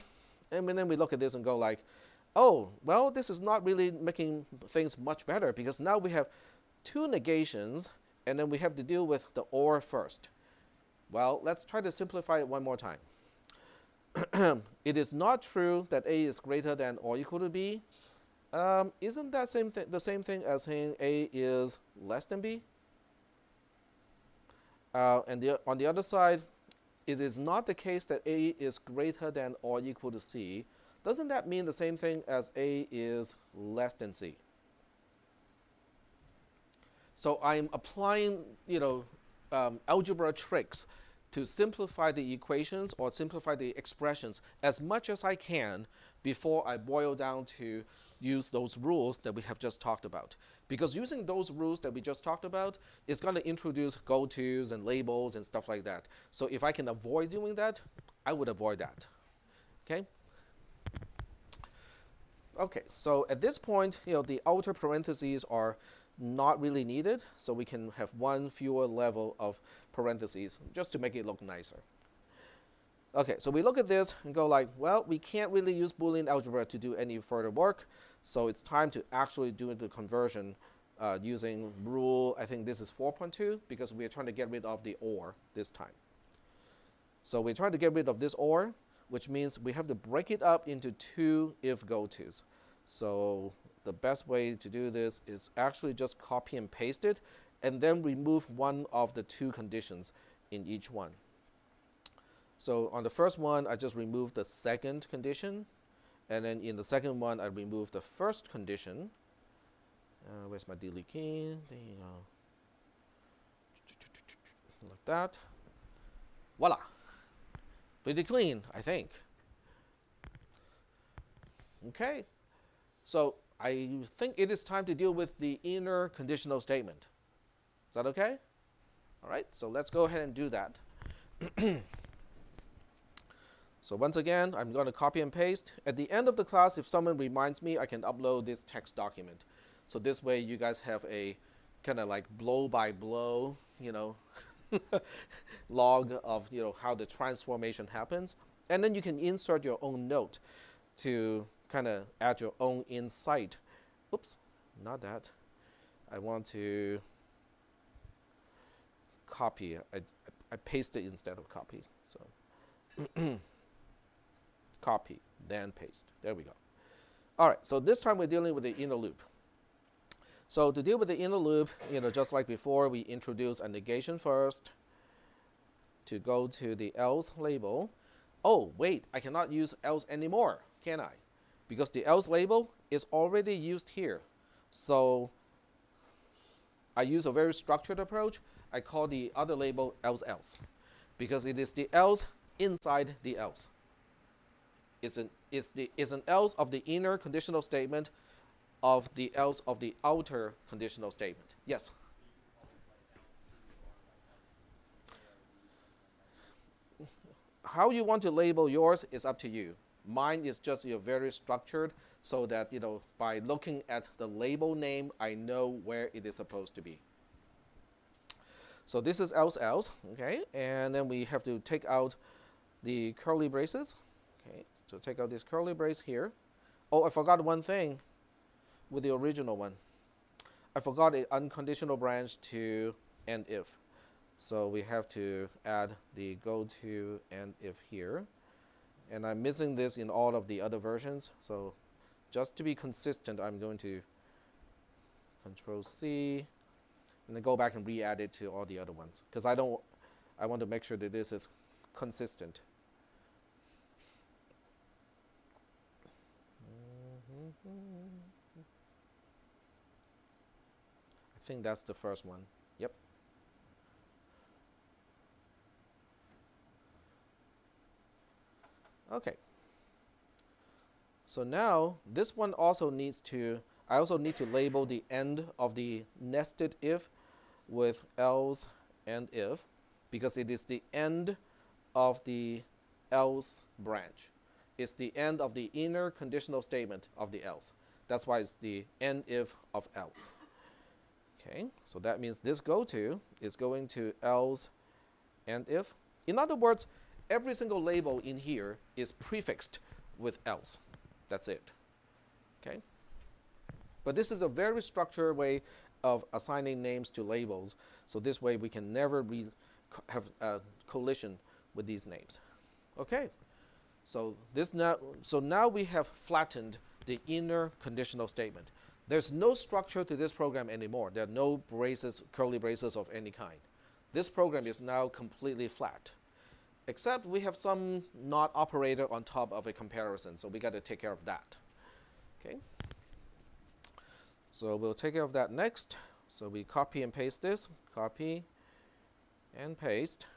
and then we look at this and go like, oh, well, this is not really making things much better, because now we have two negations, and then we have to deal with the or first. Well, let's try to simplify it one more time. It is not true that A is greater than or equal to B. Isn't that the same thing as saying A is less than B? And on the other side, it is not the case that A is greater than or equal to C. Doesn't that mean the same thing as A is less than C? So I'm applying, algebra tricks to simplify the equations or simplify the expressions as much as I can before I boil down to use those rules that we have just talked about. Because using those rules that we just talked about is going to introduce go-tos and labels and stuff like that. So if I can avoid doing that, I would avoid that. Okay? Okay, so at this point, the outer parentheses are not really needed, so we can have one fewer level of parentheses just to make it look nicer. Okay, so we look at this and go like, well, we can't really use Boolean algebra to do any further work, so it's time to actually do the conversion using rule, I think this is 4.2, because we are trying to get rid of the or this time. So we're trying to get rid of this or, which means we have to break it up into two if go-tos. So the best way to do this is actually just copy and paste it, and then remove one of the two conditions in each one. So on the first one, I just removed the second condition, and then in the second one, I removed the first condition. Where's my delete key? There you go. Like that. Voila. Pretty clean, I think. Okay. So I think it is time to deal with the inner conditional statement. Is that okay? All right, so let's go ahead and do that. So once again, I'm going to copy and paste. At the end of the class, if someone reminds me, I can upload this text document. So this way you guys have a kind of like blow by blow, log of how the transformation happens, and then you can insert your own note to kind of add your own insight. Oops, not that. I want to copy. I pasted instead of copy. So copy, then paste. There we go. All right, so this time we're dealing with the inner loop. So to deal with the inner loop, just like before, we introduce a negation first to go to the else label. Oh, wait, I cannot use else anymore, can I? Because the else label is already used here. So I use a very structured approach. I call the other label else else, because it is the else inside the else. It's an else of the inner conditional statement of the else of the outer conditional statement. Yes? How you want to label yours is up to you. Mine is just very structured, so that by looking at the label name, I know where it is supposed to be. So this is else else, okay? And then we have to take out the curly braces. Okay, so take out this curly brace here. Oh, I forgot one thing with the original one. I forgot an unconditional branch to end if. So we have to add the go to end if here. And I'm missing this in all of the other versions. So just to be consistent, I'm going to Control C and then go back and re-add it to all the other ones, because I want to make sure that this is consistent. I think that's the first one. Yep. Okay. So now this one also needs to, I also need to label the end of the nested if with else and if, because it is the end of the else branch. It's the end of the inner conditional statement of the else. That's why it's the end if of else. Okay, so that means this go to is going to else and if. In other words, every single label in here is prefixed with else. That's it. Okay? But this is a very structured way of assigning names to labels. So this way we can never have a collision with these names. Okay. So now we have flattened the inner conditional statement. There's no structure to this program anymore. There are no braces, curly braces of any kind. This program is now completely flat, except we have some not operator on top of a comparison, so we got to take care of that. Okay. So we'll take care of that next. So we copy and paste this, copy and paste.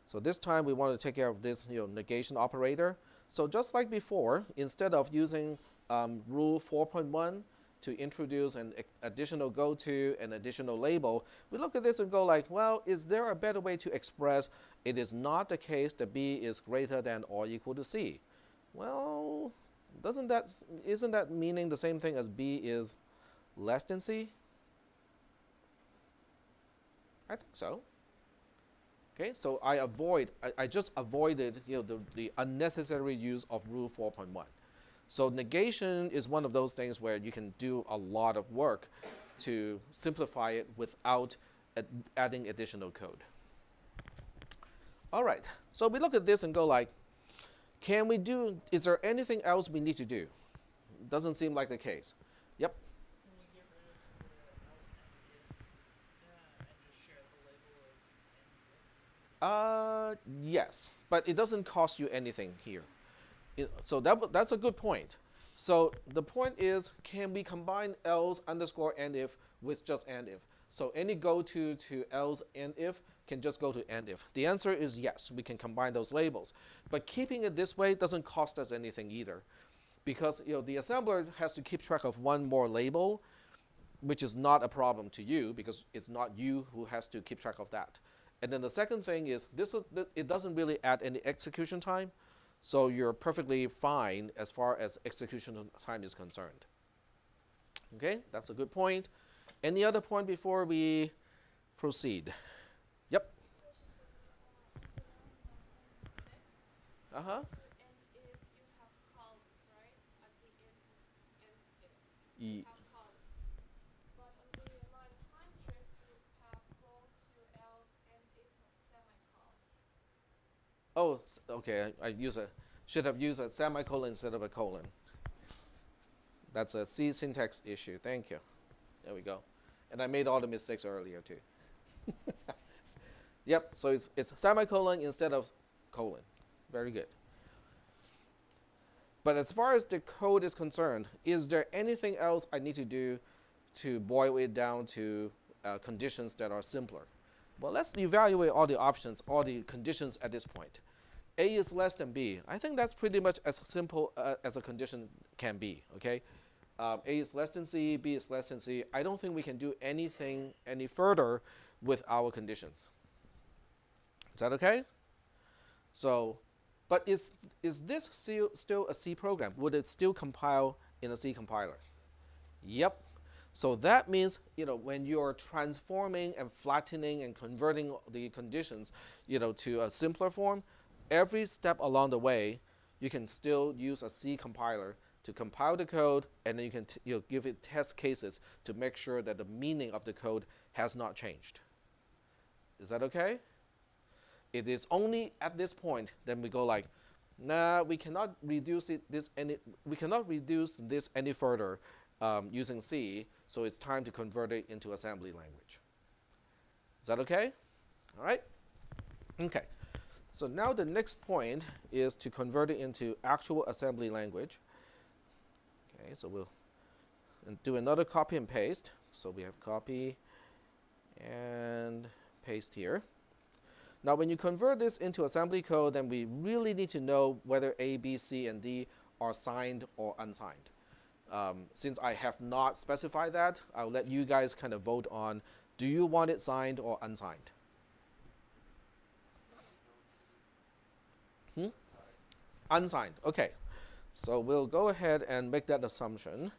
So this time we want to take care of this negation operator. So just like before, instead of using rule 4.1 to introduce an additional go-to, an additional label, we look at this and go like, well, is there a better way to express it is not the case that B is greater than or equal to C? Well, isn't that meaning the same thing as B is less than C? I think so. Okay, so I just avoided the unnecessary use of rule 4.1. So negation is one of those things where you can do a lot of work to simplify it without adding additional code. All right, so we look at this and go like, is there anything else we need to do? Doesn't seem like the case. Yep. Can we get rid of the else and if and just share the label of and if? Yes, but it doesn't cost you anything here. So that's a good point. So the point is, can we combine else underscore and if with just and if? So any go to else and if can just go to and if. The answer is yes, we can combine those labels. But keeping it this way doesn't cost us anything either, because the assembler has to keep track of one more label, which is not a problem to you because it's not you who has to keep track of that. And then the second thing is it doesn't really add any execution time. So you're perfectly fine as far as execution time is concerned. Okay, that's a good point. Any other point before we proceed? Uh-huh. to end if you have colons, right? At the end if you Ye- have colons. But on the line 100, you have go to else and if have semicolons. Oh, okay. Should have used a semicolon instead of a colon. That's a C syntax issue. Thank you. There we go. And I made all the mistakes earlier too. Yep. So it's semicolon instead of colon. Very good. But as far as the code is concerned, is there anything else I need to do to boil it down to conditions that are simpler? Well, let's evaluate all the options, all the conditions at this point. A is less than B. I think that's pretty much as simple as a condition can be, okay? A is less than C, B is less than C. I don't think we can do anything any further with our conditions. Is that okay? So, but is this still a C program? Would it still compile in a C compiler? Yep. So that means, when you're transforming and flattening and converting the conditions, to a simpler form, every step along the way, you can still use a C compiler to compile the code, and then you can give it test cases to make sure that the meaning of the code has not changed. Is that okay? It is only at this point then we go like, nah, we cannot reduce this any further using C, so it's time to convert it into assembly language. Is that okay? All right. Okay. So now the next point is to convert it into actual assembly language. Okay, so we'll do another copy and paste. So we have copy and paste here. Now when you convert this into assembly code, then we really need to know whether A, B, C, and D are signed or unsigned. Since I have not specified that, I'll let you guys kind of vote on, do you want it signed or unsigned? Unsigned. Okay. So we'll go ahead and make that assumption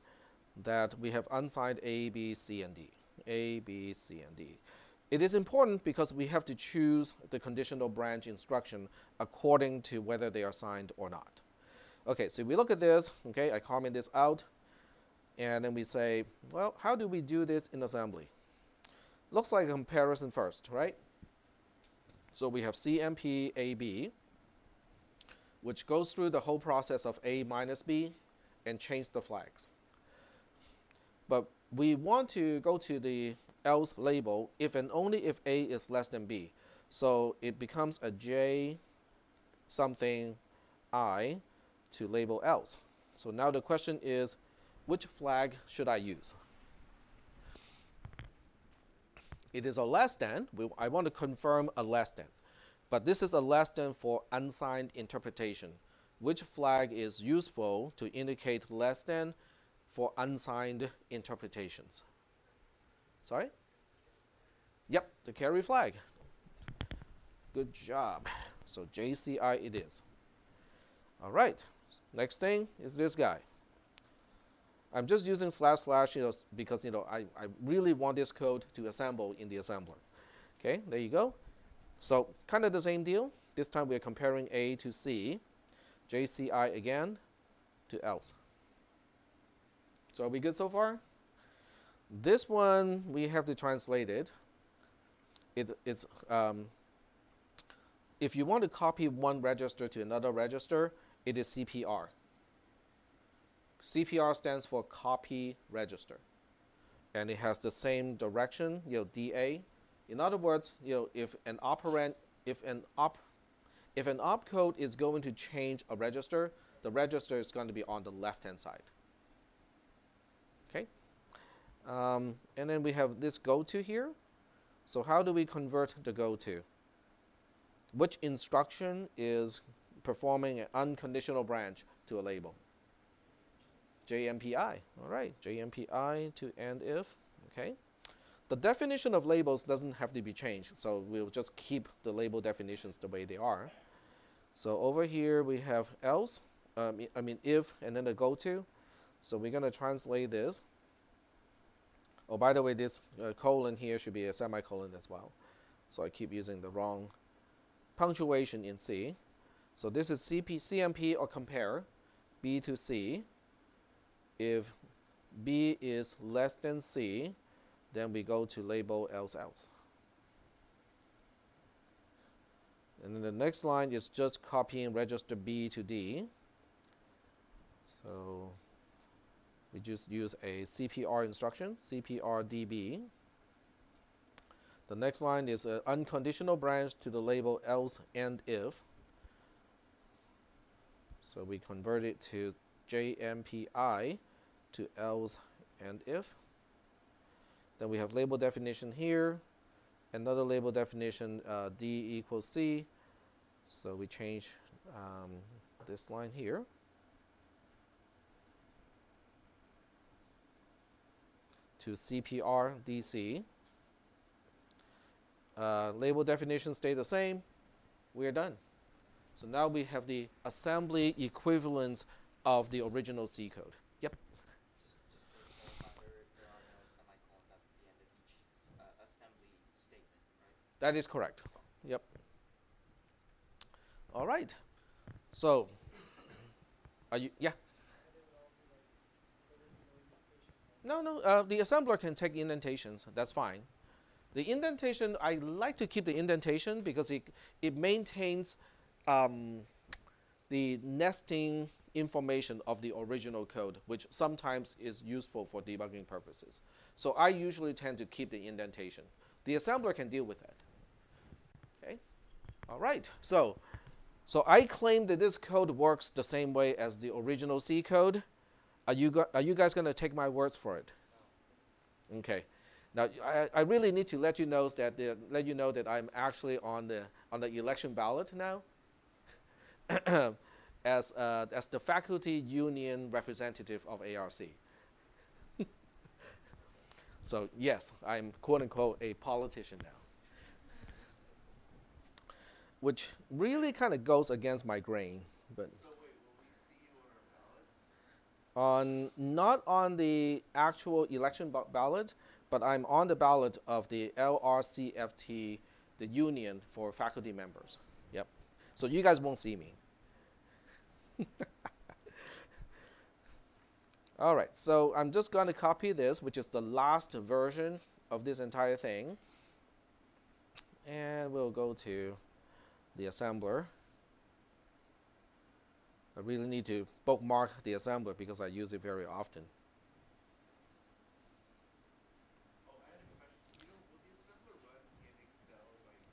that we have unsigned A, B, C, and D. A, B, C, and D. It is important because we have to choose the conditional branch instruction according to whether they are signed or not. Okay, so we look at this, okay, I comment this out, and then we say, well, how do we do this in assembly? Looks like a comparison first, right? So we have CMP AB, which goes through the whole process of A minus B and change the flags. But we want to go to the else label if and only if A is less than B. So it becomes a J something I to label else. So now the question is, which flag should I use? It is a less than. I want to confirm a less than. But this is a less than for unsigned interpretation. Which flag is useful to indicate less than for unsigned interpretations? Sorry? Yep, the carry flag. Good job. So JCI it is. All right. Next thing is this guy. I'm just using // because I really want this code to assemble in the assembler. Okay, there you go. So kind of the same deal. This time we are comparing A to C, JCI again to else. So are we good so far? This one we have to translate it. It's if you want to copy one register to another register, it is CPR. CPR stands for copy register, and it has the same direction, DA. In other words, if an opcode is going to change a register, the register is going to be on the left-hand side. Okay, and then we have this goto here. So how do we convert the goto? Which instruction is performing an unconditional branch to a label? JMPI. All right, JMPI to end if. Okay. The definition of labels doesn't have to be changed, so we'll just keep the label definitions the way they are. So over here we have else, if, and then the goto. So we're going to translate this. Oh, by the way, this colon here should be a semicolon as well. So I keep using the wrong punctuation in C. So this is CMP or compare B to C. If B is less than C, then we go to label else else. And then the next line is just copying register B to D. So we just use a CPR instruction, CPR DB. The next line is an unconditional branch to the label else and if. So we convert it to JMPI to else and if. Then we have label definition here, another label definition D equals C. So we change this line here. To CPR DC. Label definition stay the same. We are done. So now we have the assembly equivalence of the original C code. Yep. Just to clarify, there are no semicolons at the end of each assembly statement, right? That is correct. Yep. All right. So, are you? Yeah. No. The assembler can take indentations. That's fine. The indentation, I like to keep the indentation because it maintains the nesting information of the original code, which sometimes is useful for debugging purposes. So I usually tend to keep the indentation. The assembler can deal with that. Okay. All right. So I claim that this code works the same way as the original C code. Are you guys going to take my words for it? Okay. Now I really need to let you know that I'm actually on the election ballot now, as the faculty union representative of ARC. So yes, I'm quote unquote a politician now, which really kind of goes against my grain, but. So wait, will we see you on our ballot? Not on the actual election ballot, but I'm on the ballot of the LRCFT, the union for faculty members. Yep. So you guys won't see me. All right, so I'm just going to copy this, which is the last version of this entire thing. And we'll go to the assembler. I really need to bookmark the assembler because I use it very often. Oh, I had a question. Will the assembler run in Excel?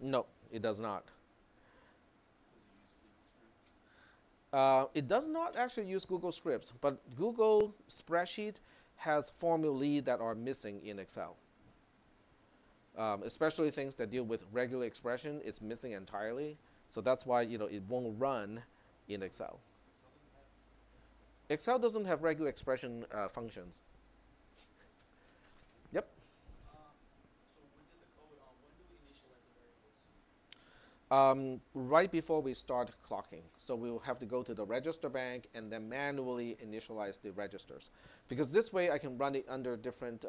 No, it does not. Does it use Google Script? It does not actually use Google Scripts, but Google Spreadsheet has formulae that are missing in Excel. Especially things that deal with regular expression, it's missing entirely. So that's why it won't run in Excel. Excel doesn't have regular expression functions. Yep. So within the code, when do we initialize the variables? Right before we start clocking. So we'll have to go to the register bank and then manually initialize the registers. Because this way I can run it under different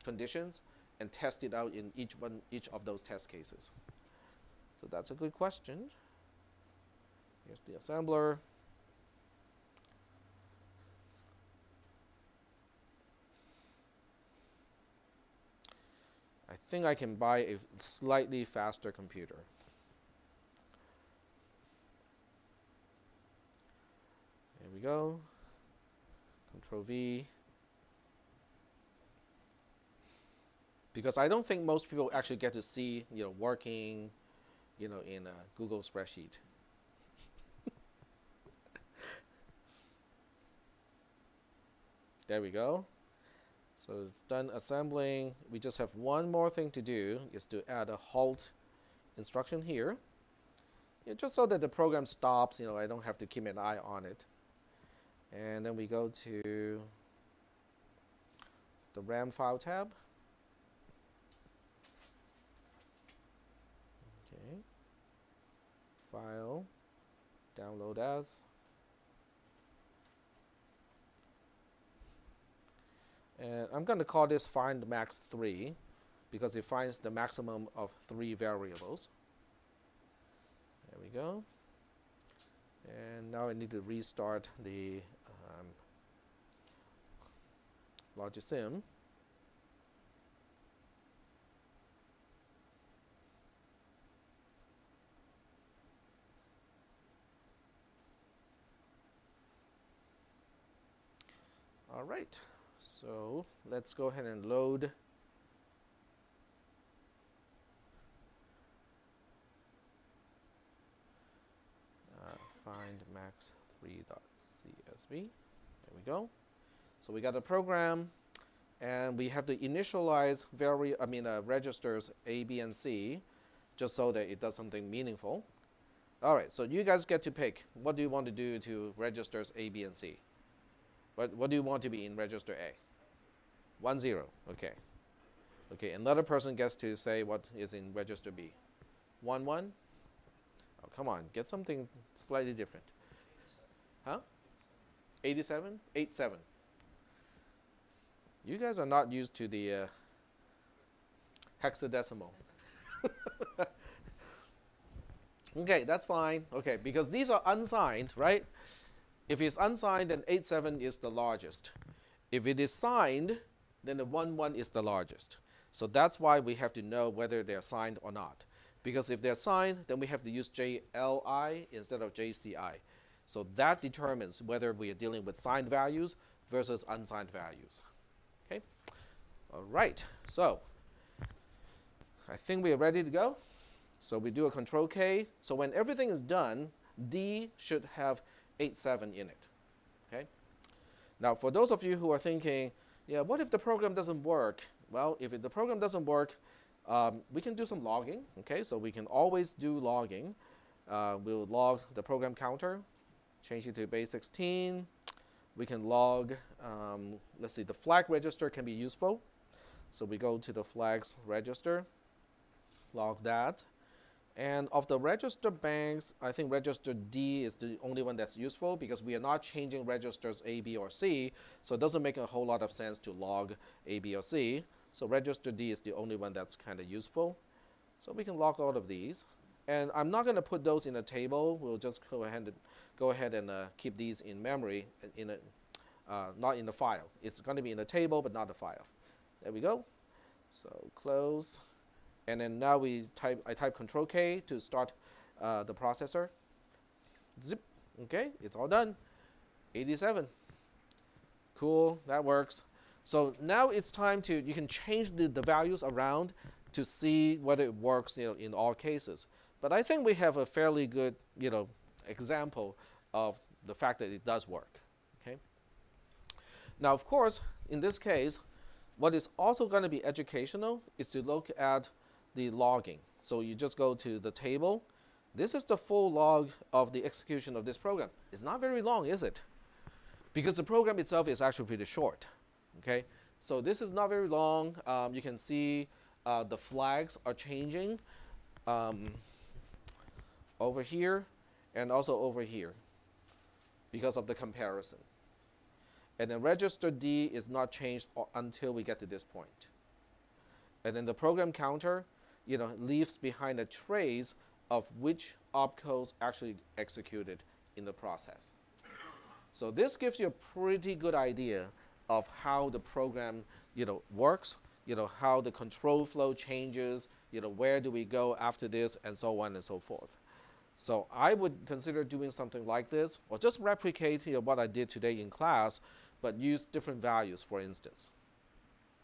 conditions and test it out in each of those test cases. So that's a good question. Here's the assembler. I think I can buy a slightly faster computer. There we go. Control V. Because I don't think most people actually get to see, working, in a Google spreadsheet. There we go. So it's done assembling. We just have one more thing to do, is to add a halt instruction here. Just so that the program stops, I don't have to keep an eye on it. And then we go to the RAM file tab. Okay. File, download as. And I'm going to call this find max 3 because it finds the maximum of 3 variables. There we go. And now I need to restart the Logisim. All right, so let's go ahead and load find max3.csv. There we go. So we got a program, and we have to initialize registers A, B, and C, just so that it does something meaningful. All right, so you guys get to pick. What do you want to do to registers A, B, and C? What do you want to be in register A? 1, 0. Okay. Okay, another person gets to say what is in register B. 1, 1. Oh, come on, get something slightly different. 87. Huh? 87? 87. You guys are not used to the hexadecimal. Okay, that's fine. Okay, because these are unsigned, right? If it's unsigned, then 87 is the largest. If it is signed, then the 1, 1 is the largest. So that's why we have to know whether they're signed or not. Because if they're signed, then we have to use JLI instead of JCI. So that determines whether we are dealing with signed values versus unsigned values. Okay? All right, so I think we are ready to go. So we do a Control K. So when everything is done, D should have 87 in it. Okay? Now, for those of you who are thinking, yeah, what if the program doesn't work? Well, if the program doesn't work, we can do some logging. Okay, so we can always do logging. We'll log the program counter, change it to base 16. We can log, let's see, the flag register can be useful. So we go to the flags register, log that. And of the register banks, I think register D is the only one that's useful because we are not changing registers A, B, or C, so it doesn't make a whole lot of sense to log A, B, or C. So register D is the only one that's kind of useful. So we can log all of these. And I'm not going to put those in a table. We'll just go ahead and keep these in memory, not in the file. It's going to be in a table, but not a file. There we go. So close. And then now I type Control K to start the processor. Zip. Okay, it's all done. 87. Cool, that works. So now it's time you can change the values around to see whether it works, in all cases. But I think we have a fairly good, example of the fact that it does work. Okay. Now, of course, in this case, what is also going to be educational is to look at the logging. So you just go to the table. This is the full log of the execution of this program. It's not very long, is it? Because the program itself is actually pretty short. Okay, so this is not very long. You can see the flags are changing over here and also over here because of the comparison. And then register D is not changed until we get to this point. And then the program counter, leaves behind a trace of which opcodes actually executed in the process. So this gives you a pretty good idea of how the program, works, how the control flow changes, where do we go after this, and so on and so forth. So I would consider doing something like this, or just replicate what I did today in class, but use different values, for instance.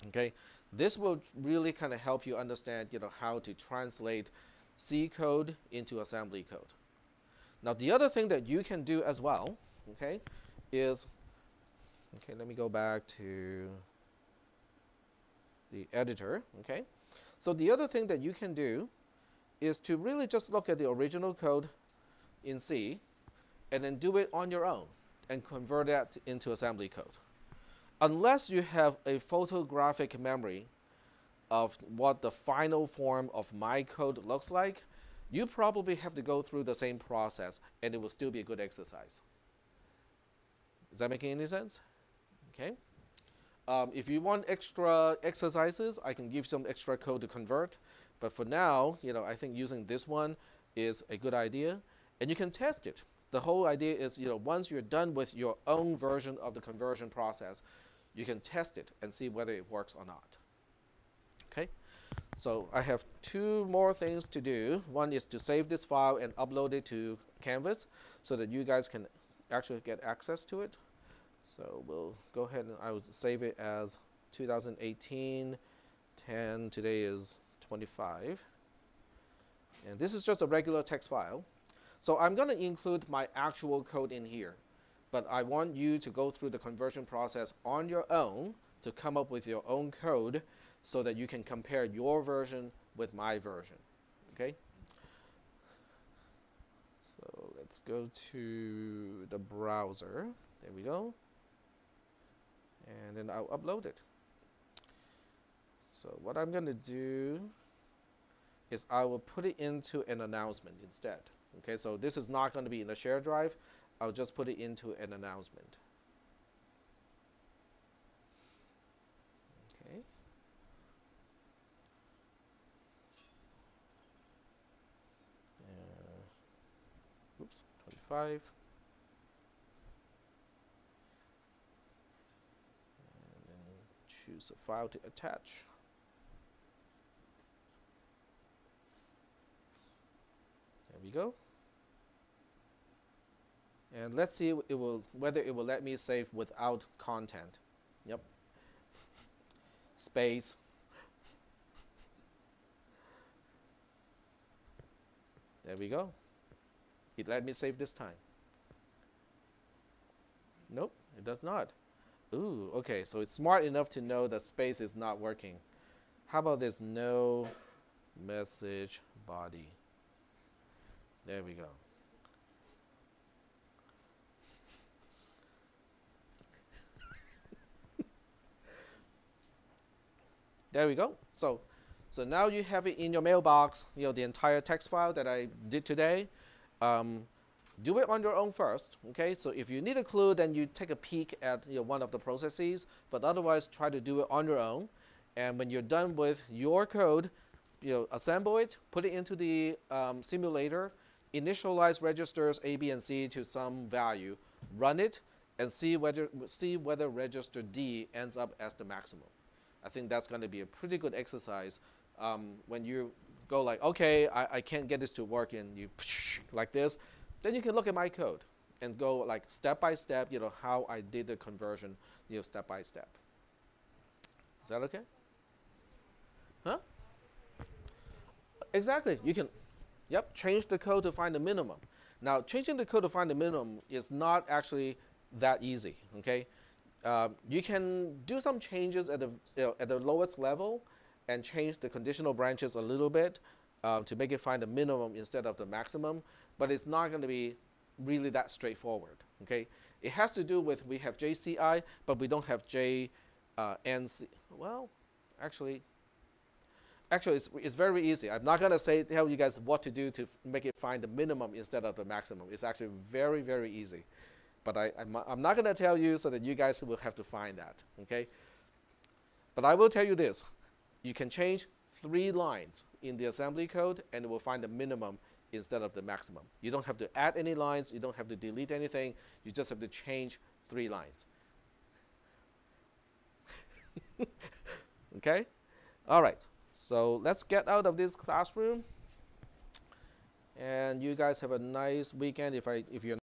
Okay. This will really kind of help you understand, how to translate C code into assembly code. Now, the other thing that you can do as well, okay, is, okay, let me go back to the editor, okay. So the other thing that you can do is to really just look at the original code in C and then do it on your own and convert that into assembly code. Unless you have a photographic memory of what the final form of my code looks like, you probably have to go through the same process and it will still be a good exercise. Is that making any sense? Okay. If you want extra exercises, I can give some extra code to convert. But for now, I think using this one is a good idea. And you can test it. the whole idea is, once you're done with your own version of the conversion process, you can test it and see whether it works or not. Okay, so I have two more things to do. One is to save this file and upload it to Canvas so that you guys can actually get access to it. So we'll go ahead and I will save it as 2018 10. Today is 25. And this is just a regular text file. So I'm going to include my actual code in here. But I want you to go through the conversion process on your own to come up with your own code so that you can compare your version with my version. Okay? So let's go to the browser. There we go. And then I'll upload it. So what I'm going to do is I will put it into an announcement instead. Okay, so this is not going to be in a shared drive. I'll just put it into an announcement. Okay. Oops, 25. And then choose a file to attach. There we go. And let's see whether it will let me save without content. Yep. Space. There we go. It let me save this time. Nope, it does not. Ooh, okay, so it's smart enough to know that space is not working. How about this no message body? There we go. There we go. So now you have it in your mailbox, the entire text file that I did today. Do it on your own first, okay? So if you need a clue, then you take a peek at one of the processes, but otherwise try to do it on your own. And when you're done with your code, assemble it, put it into the simulator, initialize registers A, B, and C to some value, run it, and see whether register D ends up as the maximum. I think that's going to be a pretty good exercise when you go like, okay, I can't get this to work, and you like this, then you can look at my code and go like step by step, how I did the conversion, step by step. Is that okay? Huh? Exactly. You can, yep, change the code to find the minimum. Now, changing the code to find the minimum is not actually that easy, okay? You can do some changes at the lowest level and change the conditional branches a little bit to make it find the minimum instead of the maximum, but it's not going to be really that straightforward, okay? It has to do with we have JCI, but we don't have JNC. Well, actually, it's very easy. I'm not going to tell you guys what to do to make it find the minimum instead of the maximum. It's actually very, very easy. But I'm not going to tell you so that you guys will have to find that, okay? But I will tell you this. You can change 3 lines in the assembly code, and it will find the minimum instead of the maximum. You don't have to add any lines. You don't have to delete anything. You just have to change 3 lines. Okay? All right. So let's get out of this classroom. And you guys have a nice weekend. If you're